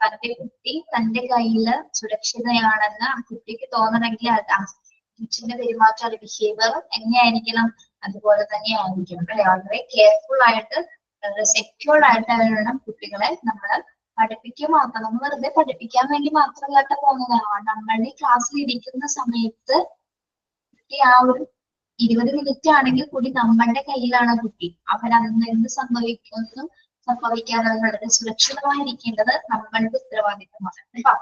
തന്റെ കുട്ടി തന്റെ കയ്യില് സുരക്ഷിതയാണെന്ന് ആ കുട്ടിക്ക് തോന്നണമെങ്കിൽ ടീച്ചറിന്റെ പെരുമാറ്റം, അത് ബിഹേവിയർ എങ്ങനെയായിരിക്കണം? അതുപോലെ തന്നെ ആയിരിക്കണം, അല്ലെ? വളരെ കെയർഫുൾ ആയിട്ട് സെക്യൂർഡ് ആയിട്ട് വേണം കുട്ടികളെ നമ്മൾ പഠിപ്പിക്കുക മാത്രം. നമ്മൾ വെറുതെ പഠിപ്പിക്കാൻ വേണ്ടി മാത്രമല്ലാത്ത പോകുന്നതാണ്. നമ്മളുടെ ക്ലാസ്സിൽ ഇരിക്കുന്ന സമയത്ത് കുട്ടി ആ ഒരു 20 മിനിറ്റ് ആണെങ്കിൽ കൂടി നമ്മളുടെ കയ്യിലാണ് കുട്ടി. അവരന്ന് എന്ത് സംഭവിക്കാതെ വളരെ സുരക്ഷിതമായിരിക്കേണ്ടത് നമ്മളുടെ ഉത്തരവാദിത്തമാണ് കേട്ടോ.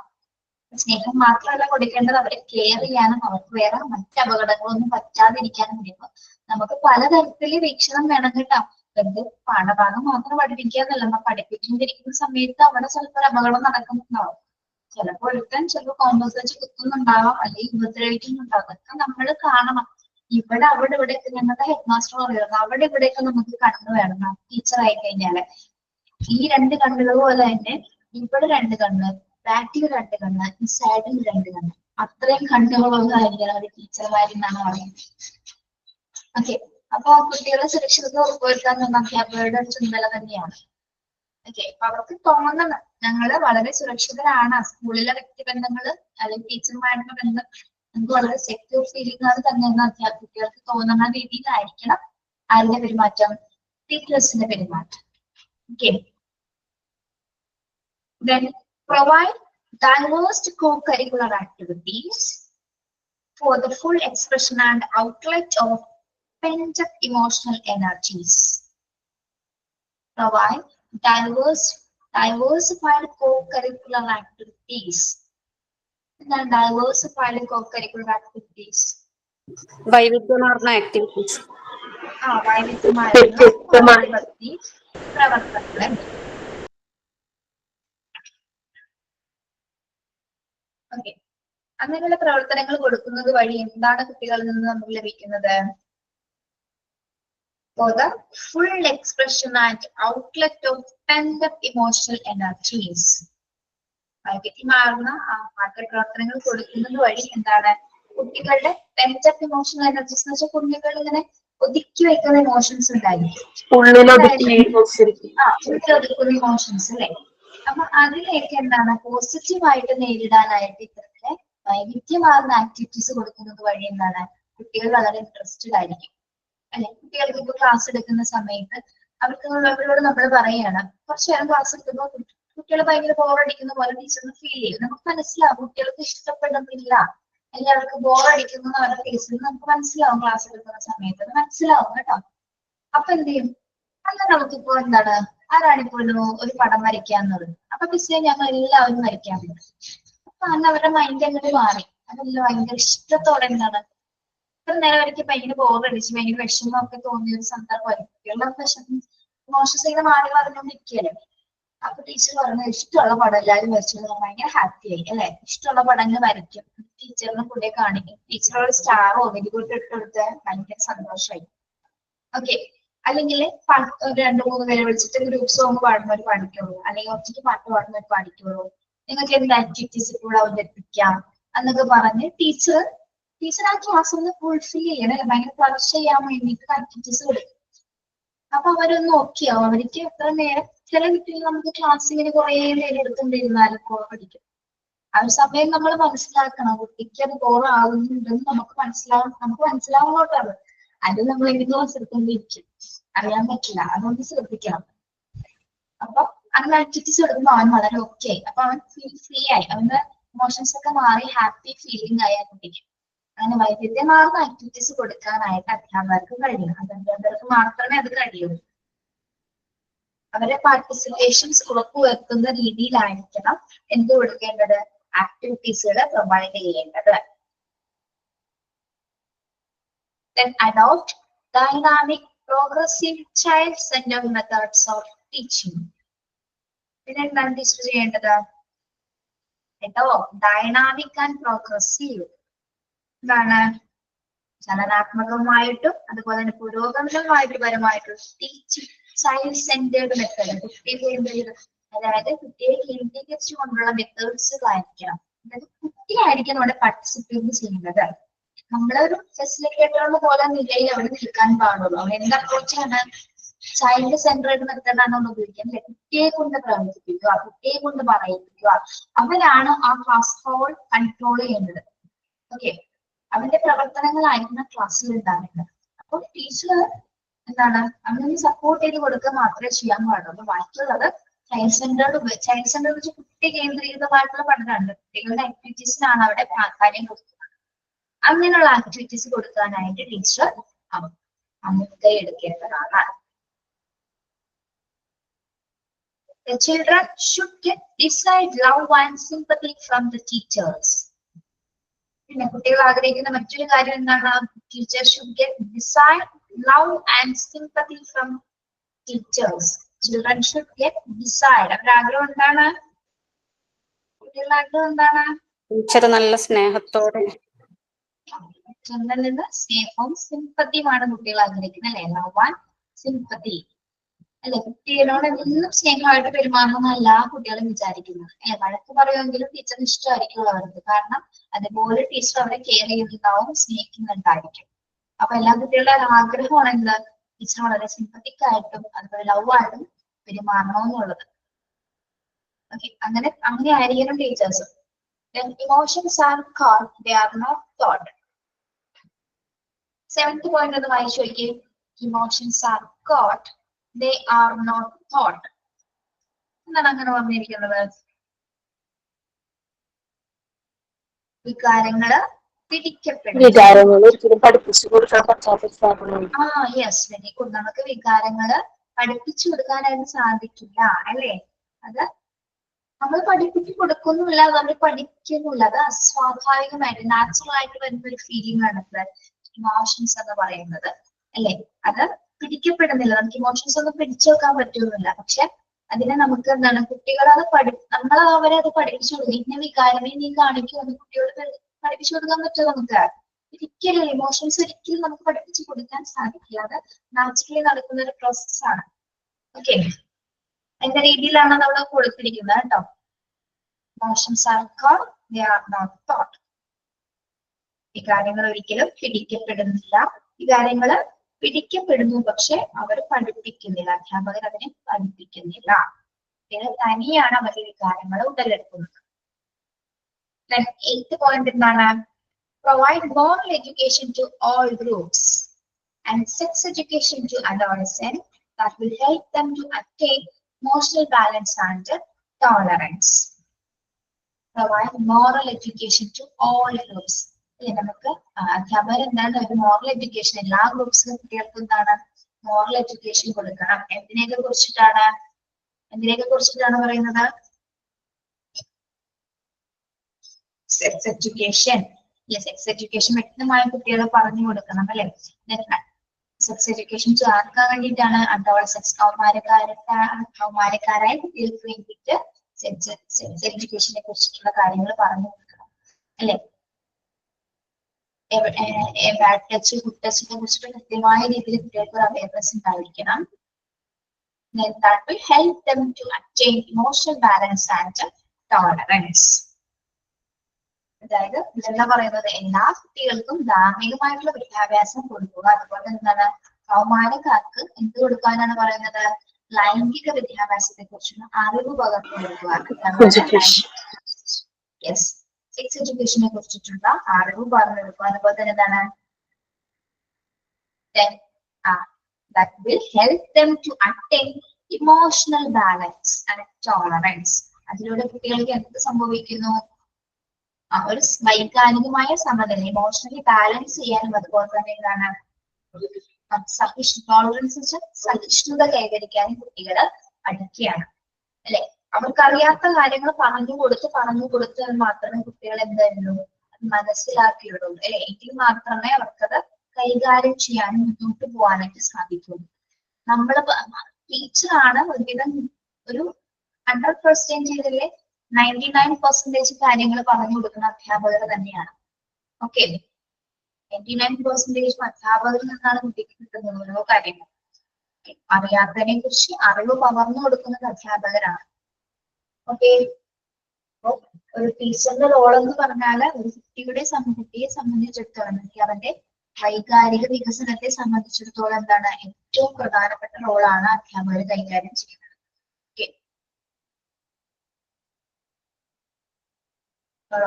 സ്നേഹം മാത്രമല്ല കൊടുക്കേണ്ടത്, അവരെ കെയർ ചെയ്യാനും അവർക്ക് വേറെ മറ്റ് അപകടങ്ങളൊന്നും പറ്റാതിരിക്കാനും വേണ്ടിയിട്ട് നമുക്ക് പലതരത്തില് വീക്ഷണം വേണം കേട്ടോ. വെറുതെ പാഠഭാഗം മാത്രം പഠിപ്പിക്കാന്നല്ല, നമ്മൾ പഠിപ്പിച്ചുകൊണ്ടിരിക്കുന്ന സമയത്ത് അവിടെ ചിലപ്പോൾ ഒരു അപകടം നടക്കുന്നുണ്ടാവും. ചിലപ്പോൾ ഒരുത്തൻ ചിലപ്പോൾ കോമ്പസ് വെച്ച് കുത്തുന്നുണ്ടാവാം, അല്ലെങ്കിൽ ഉപദ്രവിക്കുന്നുണ്ടാവും. അതൊക്കെ നമ്മൾ കാണണം. ഇവിടെ അവിടെ ഇവിടെയൊക്കെ ഞങ്ങളുടെ ഹെഡ് മാസ്റ്റർ പറയുന്നത് അവിടെ ഇവിടെയൊക്കെ നമുക്ക് കണ്ണ് വേണം. ടീച്ചർ ആയി കഴിഞ്ഞാല് ഈ 2 കണ്ണുകൾ പോലെ തന്നെ ഇവിടെ 2 കണ്ണ്, ബാക്കിൽ 2 കണ്ണ്, ഈ സൈഡിൽ 2 കണ്ണ്, അത്രയും കണ്ണുകളൊന്നും ആയിരിക്കണം ഒരു ടീച്ചർമാരെന്നാണ് പറയുന്നത്. ഓക്കെ, അപ്പൊ കുട്ടികളെ സുരക്ഷിതത്വം ഉറപ്പുവരുത്താൻ അധ്യാപകരുടെ ചുമതല തന്നെയാണ്. ഓക്കെ, അപ്പൊ അവർക്ക് തോന്നണം ഞങ്ങള് വളരെ സുരക്ഷിതരാണ്. സ്കൂളിലെ വ്യക്തിബന്ധങ്ങള് അല്ലെങ്കിൽ ടീച്ചർമാരുടെ ബന്ധം നമുക്ക് വളരെ സെക്യൂർ ഫീലിംഗ് ആണ് തന്നെ അധ്യാപകർക്ക് തോന്നുന്ന രീതിയിലായിരിക്കണം ആരുടെ പെരുമാറ്റം? ടീച്ചേഴ്സിന്റെ പെരുമാറ്റം. Okay, then provide diverse co-curricular activities for the full expression and outlet of pent-up emotional energies. Provide diversified co-curricular activities. Diversified co-curricular activities. വൈവിധ്യമാർന്ന ആക്ടിവിറ്റീസ്. വൈവിധ്യമാർന്ന പ്രവർത്തനങ്ങൾ. ഓക്കെ, അങ്ങനെയുള്ള പ്രവർത്തനങ്ങൾ കൊടുക്കുന്നത് വഴി എന്താണ് കുട്ടികളിൽ നിന്ന് നമുക്ക് ലഭിക്കുന്നത്? For the full expression and outlet of pent-up emotional energies. വൈവിധ്യമാർന്ന പ്രവർത്തനങ്ങൾ കൊടുക്കുന്നത് വഴി എന്താണ്? കുട്ടികളുടെ pent-up emotional energies എന്ന് വെച്ചാൽ കുട്ടികൾ ഇങ്ങനെ ഒതുക്കി വെക്കുന്ന ഇമോഷൻസ് ഉണ്ടായിരിക്കും, ഒതുക്കുന്ന ഇമോഷൻസ്, അല്ലെ? അപ്പൊ അതിലേക്ക് എന്താണ് പോസിറ്റീവായിട്ട് നേരിടാനായിട്ട് ഇത്തരത്തിലെ വൈവിധ്യമാർന്ന ആക്ടിവിറ്റീസ് കൊടുക്കുന്നത് വഴി എന്താണ് കുട്ടികൾ വളരെ ഇൻട്രസ്റ്റഡ് ആയിരിക്കും, അല്ലെ? കുട്ടികൾക്ക് ഇപ്പൊ ക്ലാസ് എടുക്കുന്ന സമയത്ത് അവരോട് നമ്മൾ പറയുകയാണ്, കുറച്ചു നേരം ക്ലാസ് എടുക്കുമ്പോൾ കുട്ടികൾ ഭയങ്കര ബോറടിക്കുന്ന പോലെ ടീച്ചറിന് ഫീൽ ചെയ്യും. നമുക്ക് മനസ്സിലാവും കുട്ടികൾക്ക് ഇഷ്ടപ്പെടുന്നില്ല, അല്ലെങ്കിൽ അവർക്ക് ബോറടിക്കുന്നു അവരുടെ ഫേസിൽ നമുക്ക് മനസ്സിലാവും. ക്ലാസ് എടുക്കുന്ന സമയത്ത് അത് മനസ്സിലാവും കേട്ടോ. അപ്പൊ എന്ത് ചെയ്യും? അല്ല നമുക്കിപ്പോ എന്താണ് ആരാണിപ്പോ ഒരു പടം വരയ്ക്കാന്നുള്ളത്. അപ്പൊ മിസ്സേ ഞങ്ങൾ എല്ലാവരും വരയ്ക്കാൻ പറ്റും. അപ്പൊ അന്ന് അവരുടെ മൈൻഡ് അങ്ങനെ മാറി. അതെല്ലാം ഭയങ്കര ഇഷ്ടത്തോടെ എന്താണ് ഇത്ര നേരം വരയ്ക്ക് ഭയങ്കര ബോറടിച്ച് ഭയങ്കര വിഷമമൊക്കെ തോന്നിയ ഒരു സന്ദർഭമായിരിക്കും. കുട്ടികളുടെ വിഷമം മോശം മാറി പറഞ്ഞുകൊണ്ടിരിക്കുകയല്ലേ. അപ്പൊ ടീച്ചർ പറഞ്ഞു ഇഷ്ടമുള്ള പടം എല്ലാവരും വരച്ചത് ഭയങ്കര ഹാപ്പി ആയി, അല്ലെ? ഇഷ്ടമുള്ള പടങ്ങൾ വരയ്ക്കും, ടീച്ചറിനെ കൂടെ കാണിക്കും, ടീച്ചറോട് സ്റ്റാറോ വെടികൂട്ട് ഇട്ടെടുത്ത് ഭയങ്കര സന്തോഷമായി. ഓക്കെ, അല്ലെങ്കിൽ 2-3 പേരെ വിളിച്ചിട്ട് ഗ്രൂപ്പ് സോങ് പാടുന്നവർ പാടിക്കുള്ളൂ, അല്ലെങ്കിൽ ഒറ്റയ്ക്ക് പാട്ട് പാടുന്നവർ പാടിക്കുള്ളൂ, നിങ്ങൾക്ക് എന്ത് ആക്ടിവിറ്റീസ് കൂടെ അവതരിപ്പിക്കാം എന്നൊക്കെ പറഞ്ഞ് ടീച്ചർ ആ ക്ലാസ് ഒന്ന് ഫുൾഫിൽ ചെയ്യണം, ഭയങ്കര ഫ്ലഷ് ചെയ്യാൻ വേണ്ടിയിട്ട് ആക്ടിവിറ്റീസ് കൊടുക്കും. അപ്പൊ അവരൊന്ന് ഓക്കെ ആവും. അവർക്ക് എത്ര നേരം ചില കുട്ടികൾ നമുക്ക് ക്ലാസ്സിങ്ങനെ കുറെ നേരം എടുത്തുകൊണ്ടിരുന്നാലും പഠിക്കും. ആ ഒരു സമയം നമ്മൾ മനസ്സിലാക്കണം കുട്ടിക്ക് അത് ബോറാവുന്നുണ്ടെന്ന് നമുക്ക് മനസ്സിലാവുന്നോട്ടാണ്. അത് നമ്മൾ എന്തെങ്കിലും ശ്രദ്ധിക്കൊണ്ടിരിക്കും, അറിയാൻ പറ്റില്ല, അതൊന്ന് ശ്രദ്ധിക്കണം. അപ്പൊ അങ്ങനെ ആക്ടിവിറ്റീസ് എടുക്കുമ്പോൾ അവൻ വളരെ ഓക്കെ ആയി. അപ്പൊ അവൻ ഫ്രീ ആയി, അവന്റെ ഇമോഷൻസ് ഒക്കെ മാറി ഹാപ്പി ഫീലിംഗ് ആയി ആ കുട്ടിക്ക്. അങ്ങനെ വൈവിധ്യമാർന്ന ആക്ടിവിറ്റീസ് കൊടുക്കാനായിട്ട് അധ്യാപകർക്ക് കഴിയും. അധ്യാപകർക്ക് മാത്രമേ അത് കഴിയൂ. അവരെ പാർട്ടിസിപ്പേഷൻസ് ഉറപ്പുവരുത്തുന്ന രീതിയിലായിരിക്കണം എന്ത് കൊടുക്കേണ്ടത്, ആക്ടിവിറ്റീസുകൾ പ്രൊവൈഡ് ചെയ്യേണ്ടത്. Then adopt dynamic, progressive, child-centered methods of teaching. പിന്നെ എന്താണ് ടീച്ചർ ചെയ്യേണ്ടത്? Dynamic and progressive. എന്താണ്? ചലനാത്മകമായിട്ടും അതുപോലെ തന്നെ പുരോഗമനപരമായിട്ടും ടീച്ചിങ് ചൈൽഡ് സെന്റേർഡ് മെത്തേഡ്, കുട്ടിയെ കേന്ദ്രീകരിച്ച്, അതായത് കുട്ടിയെ കേന്ദ്രീകരിച്ചുകൊണ്ടുള്ള മെത്തേഡ്സ് ആയിരിക്കണം. അതായത് കുട്ടിയായിരിക്കും അവിടെ പാർട്ടിസിപ്പേറ്റ് ചെയ്യുന്നത്. നമ്മളൊരു ഫെസിലിറ്റേറ്റർ പോലെ നിലയിൽ അവിടെ നിൽക്കാൻ പാടുള്ളൂ. എന്ത് അപ്രോച്ചാണ്? ചൈൽഡ് സെന്റേർഡ് മെത്തേഡാണ് നമ്മൾ ഉപയോഗിക്കുന്നത്. കുട്ടിയെ കൊണ്ട് പ്രവർത്തിപ്പിക്കുക, കുട്ടിയെ കൊണ്ട് പറയിപ്പിക്കുക. അവരാണ് ആ ക്ലാസ് ഹോൾ കൺട്രോൾ ചെയ്യേണ്ടത്. ഓക്കെ, അവന്റെ പ്രവർത്തനങ്ങളായിരിക്കണം ക്ലാസ്സിൽ ഉണ്ടാകുന്നത്. അപ്പോൾ ടീച്ചർ എന്താണ് അവനൊന്ന് സപ്പോർട്ട് ചെയ്ത് കൊടുക്കുക മാത്രമേ ചെയ്യാൻ പാടുള്ളൂ. ബാക്കിയുള്ളത് ചൈൽഡ് സെന്റേർഡ് വെച്ച് കുട്ടി കേന്ദ്രീകൃതമായിട്ടുള്ള പഠനമാണ്. കുട്ടികളുടെ ആക്ടിവിറ്റീസിനാണ് അവിടെ പ്രാധാന്യം കൊടുക്കുന്നത്. അങ്ങനെയുള്ള ആക്ടിവിറ്റീസ് കൊടുക്കാനായിട്ട് ടീച്ചർ മുൻകൈ എടുക്കേണ്ടതാണ്. The children should get desired love and sympathy from the teachers. പിന്നെ കുട്ടികൾ ആഗ്രഹിക്കുന്ന മറ്റൊരു കാര്യം എന്താണ്? Teachers should get desired love and sympathy from teachers. Children should get desired. അവരുടെ ആഗ്രഹം എന്താണ്? കുട്ടികളുടെ ആഗ്രഹം എന്താണ്? ടീച്ചർ നല്ല സ്നേഹത്തോടെ, സ്നേഹവും സിമ്പത്തിയുമാണ് കുട്ടികൾ ആഗ്രഹിക്കുന്നത് അല്ലെ? ലവ് ആൻഡ് സിമ്പത്തി അല്ലെ? കുട്ടികളോട് എന്നും സ്നേഹമായിട്ട് പെരുമാറണമെന്ന് എല്ലാ കുട്ടികളും വിചാരിക്കുന്നത്. വഴക്ക് പറയുമെങ്കിലും ടീച്ചറിന് ഇഷ്ടമായിരിക്കും അവർക്ക്. കാരണം അതുപോലെ ടീച്ചർ അവരെ കെയർ ചെയ്യുന്നുണ്ടാവും, സ്നേഹിക്കുന്നുണ്ടായിരിക്കും. അപ്പൊ എല്ലാ കുട്ടികളുടെ ആഗ്രഹമാണ് എന്ത്? ടീച്ചർ വളരെ സിമ്പത്തിക് ആയിട്ടും അതുപോലെ ലവ് ആയിട്ടും പെരുമാറണമെന്നുള്ളത്. ഓക്കെ, അങ്ങനെ ആയിരിക്കണം teachers. Emotions are caught, they are not taught. 7th point ഒന്ന് വായിച്ചു നോക്കിയേ. Emotions are caught, they are not taught. എന്താണ് അങ്ങനെ പറഞ്ഞിരിക്കുന്നത്? വികാരങ്ങള് ഒരിക്കലും പഠിപ്പിച്ചു കൊടുക്കാൻ പറ്റാത്ത സ്ഥാപനമാണ്. Yes, very good. നമുക്ക് വികാരങ്ങള് പഠിപ്പിച്ചു കൊടുക്കാനായിട്ട് സാധിക്കില്ല അല്ലേ? അത് നമ്മൾ പഠിപ്പിച്ചു കൊടുക്കുന്നില്ല, നമ്മൾ പഠിക്കുന്നില്ല. അത് അസ്വാഭാവികമായിട്ട് നാച്ചുറൽ ആയിട്ട് വരുന്ന ഒരു ഫീലിംഗ് ആണ് ഇമോഷൻസ് എന്ന് പറയുന്നത് അല്ലെ? അത് പിടിക്കപ്പെടുന്നില്ല. നമുക്ക് ഇമോഷൻസ് ഒന്നും പിടിച്ചു വെക്കാൻ പറ്റുന്നില്ല. പക്ഷെ അതിനെ നമുക്ക് എന്താണ്, കുട്ടികളത് നമ്മൾ അവരെ അത് പഠിപ്പിച്ചു കൊടുക്കും. ഇന്ന വികാരമേ നീ കാണിക്കുമെന്ന് കുട്ടിയോട് പഠിപ്പിച്ചു കൊടുക്കാൻ പറ്റുമോ നമുക്ക്? ഒരിക്കലും ഇമോഷൻസ് ഒരിക്കലും നമുക്ക് പഠിപ്പിച്ചു കൊടുക്കാൻ സാധിക്കില്ല. അത് നാച്ചുറലി നടക്കുന്ന ഒരു പ്രോസസ്സാണ്. ഓക്കെ, എന്ന രീതിയിലാണ് നമ്മൾ കൊടുത്തിരിക്കുന്നത് കേട്ടോ. Emotions are caught, they are not taught. വികാരങ്ങൾ ഒരിക്കലും പിടിക്കപ്പെടുന്നില്ല. വികാരങ്ങൾ പിടിക്കപ്പെടുന്നു, പക്ഷെ അവർ പഠിപ്പിക്കുന്നില്ല. അധ്യാപകർ അതിനെ പഠിപ്പിക്കുന്നില്ല. തനിയാണ് അവരുടെ വികാരങ്ങൾ ഉടലെടുക്കുന്നത്. 8th point എന്താണ്? Provide moral education to all groups and sex education to adolescents that will help them to attain emotional balance and tolerance. Provide moral education to all groups. നമുക്ക് അധ്യാപകർ എന്താണ് ഒരു മോറൽ എഡ്യൂക്കേഷൻ എല്ലാ ഗ്രൂപ്പ്സിലും കുട്ടികൾക്ക് എന്താണ് moral education കൊടുക്കണം. എന്തിനെയൊക്കെ കുറിച്ചിട്ടാണ് പറയുന്നത്? Sex education. സെക്സ് എഡ്യൂക്കേഷൻ വ്യക്തമായ കുട്ടികളെ പറഞ്ഞു കൊടുക്കണം അല്ലെ? സെക്സ് എഡ്യൂക്കേഷൻ ആർക്കാൻ വേണ്ടിയിട്ടാണ്? അഡോളസെൻസ്, കൗമാരക്കാരായ കുട്ടികൾക്ക് വേണ്ടിയിട്ട് സെക്സ് എഡ്യൂക്കേഷനെ കുറിച്ചിട്ടുള്ള കാര്യങ്ങൾ പറഞ്ഞു കൊടുക്കണം അല്ലെ? ബാഡ് ടച്ച്, ഗുഡ് ടച്ചിനെ കുറിച്ചിട്ട് കൃത്യമായ രീതിയിൽ കുട്ടികൾക്ക് അവയർനെസ് ഉണ്ടായിരിക്കണം. That will help them to attain emotional balance and tolerance. അതായത് ഇതെന്താ പറയുന്നത്? എല്ലാ കുട്ടികൾക്കും ധാർമ്മികമായിട്ടുള്ള വിദ്യാഭ്യാസം കൊടുക്കുക, അതുപോലെ എന്താണ് കൗമാരക്കാർക്ക് എന്ത് കൊടുക്കാനാണ് പറയുന്നത്? ലൈംഗിക വിദ്യാഭ്യാസത്തെ കുറിച്ചുള്ള അറിവ് പകർന്നു കൊടുക്കുക. യെസ്, സെക്സ് എഡ്യൂക്കേഷനെ കുറിച്ചിട്ടുള്ള അറിവ് പകർന്നു കൊടുക്കുക. അതുപോലെ തന്നെ എന്താണ്? That will help them to attain emotional balance and tolerance. അതിലൂടെ കുട്ടികൾക്ക് എന്ത് സംഭവിക്കുന്നു? ഒരു വൈകാരികമായ സമനില, ഇമോഷണലി ബാലൻസ് ചെയ്യാനും അതുപോലെ തന്നെ എന്താണ് സഹിഷ്ണുത കൈവരിക്കാനും കുട്ടികൾ പഠിക്കുകയാണ് അല്ലെ. അവർക്കറിയാത്ത കാര്യങ്ങൾ പറഞ്ഞു കൊടുത്ത് മാത്രമേ കുട്ടികൾ എന്തായിരുന്നു മനസ്സിലാക്കിയുള്ളൂ അല്ലെ. എങ്കിൽ മാത്രമേ അവർക്കത് കൈകാര്യം ചെയ്യാനും മുന്നോട്ട് പോകാനായിട്ട് സാധിക്കുള്ളൂ. നമ്മള് ടീച്ചറാണ് ഒരുവിധം ഒരു 100% 99% കാര്യങ്ങൾ പറഞ്ഞു കൊടുക്കുന്ന അധ്യാപകർ തന്നെയാണ്. ഓക്കെ, 99% അധ്യാപകരിൽ നിന്നാണ് കുട്ടിക്ക് കിട്ടുന്നത് ഓരോ കാര്യങ്ങൾ. അറിയാത്തതിനെ കുറിച്ച് അറിവ് പകർന്നു കൊടുക്കുന്നത് അധ്യാപകരാണ്. ഓക്കെ, ഒരു ടീച്ചറിന്റെ റോൾ എന്ന് പറഞ്ഞാൽ ഒരു കുട്ടിയെ സംബന്ധിച്ചിടത്തോളം അല്ലെങ്കിൽ അവന്റെ വൈകാരിക വികസനത്തെ സംബന്ധിച്ചിടത്തോളം എന്താണ് ഏറ്റവും പ്രധാനപ്പെട്ട റോളാണ് അധ്യാപകർ കൈകാര്യം ചെയ്യുന്നത്.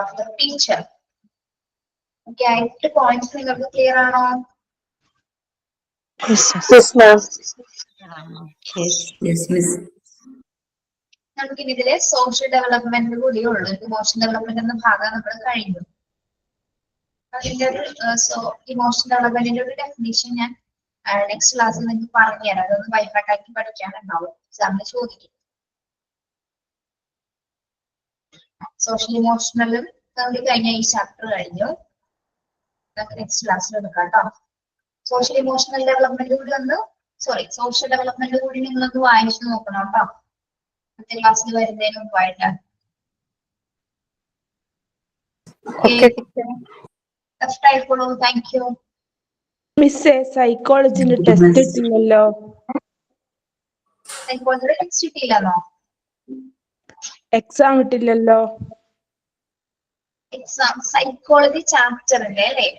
Of the teacher. Okay, 8 points നിങ്ങൾക്ക് ക്ലിയർ ആണോ? നമുക്ക് ഇതിലെ സോഷ്യൽ ഡെവലപ്മെന്റ് കൂടിയേ ഉള്ളൂ. ഇമോഷണൽ ഡെവലപ്മെന്റ് എന്ന ഭാഗം നമ്മൾ കഴിഞ്ഞു. അതിന്റെ ഒരു ഇമോഷണൽ ഡെവലപ്മെന്റിന്റെ ഒരു ഡെഫിനിഷൻ ഞാൻ നെക്സ്റ്റ് ക്ലാസ്സിൽ നിങ്ങൾക്ക് പറഞ്ഞുതരാം. അതൊന്ന് ബൈഹാർട്ടാക്കി പഠിക്കാനുണ്ടാവും, എക്സാമിന് ചോദിക്കും. സോഷ്യൽ ഇമോഷണലും കഴിഞ്ഞ ഈ ചാപ്റ്റർ കഴിഞ്ഞു. നെക്സ്റ്റ് ക്ലാസ്സിൽ എടുക്കാം കേട്ടോ. സോഷ്യൽ ഇമോഷണൽ ഡെവലപ്മെന്റ് കൂടി സോഷ്യൽ ഡെവലപ്മെന്റ് കൂടി നിങ്ങളൊന്ന് വായിച്ചു നോക്കണം കേട്ടോ, അടുത്ത ക്ലാസ്സിൽ വരുന്നതിന് മുമ്പായിട്ട്. ലെഫ്റ്റ് ആയിക്കോളൂ. Thank you. മിസ്സേ, സൈക്കോളജിന്റെ ടെസ്റ്റ് ഇട്ടില്ലല്ലോ. സൈക്കോളജിയുടെ ടെസ്റ്റ് ഇട്ടില്ലാന്നോ? എക്സാം ഇട്ടില്ലല്ലോ. എക്സാം സൈക്കോളജി ചാപ്റ്ററിന്റെ അല്ലേ?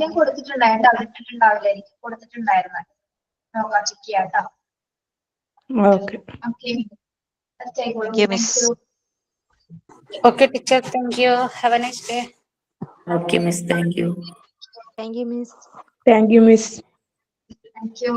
ഞാൻ കൊടുത്തിട്ടുണ്ടായിരുന്നു, ഇട്ടിട്ടുണ്ടാവില്ല, എനിക്ക് കൊടുത്തിട്ടുണ്ടായിരുന്നു. നോക്കാം, ചെക്ക് ചെയ്യാം കേട്ടോ. Okay. Okay, teacher. Thank you. Have a nice day. Okay, miss. Thank you. Thank you, Miss. Thank you, miss. Thank you.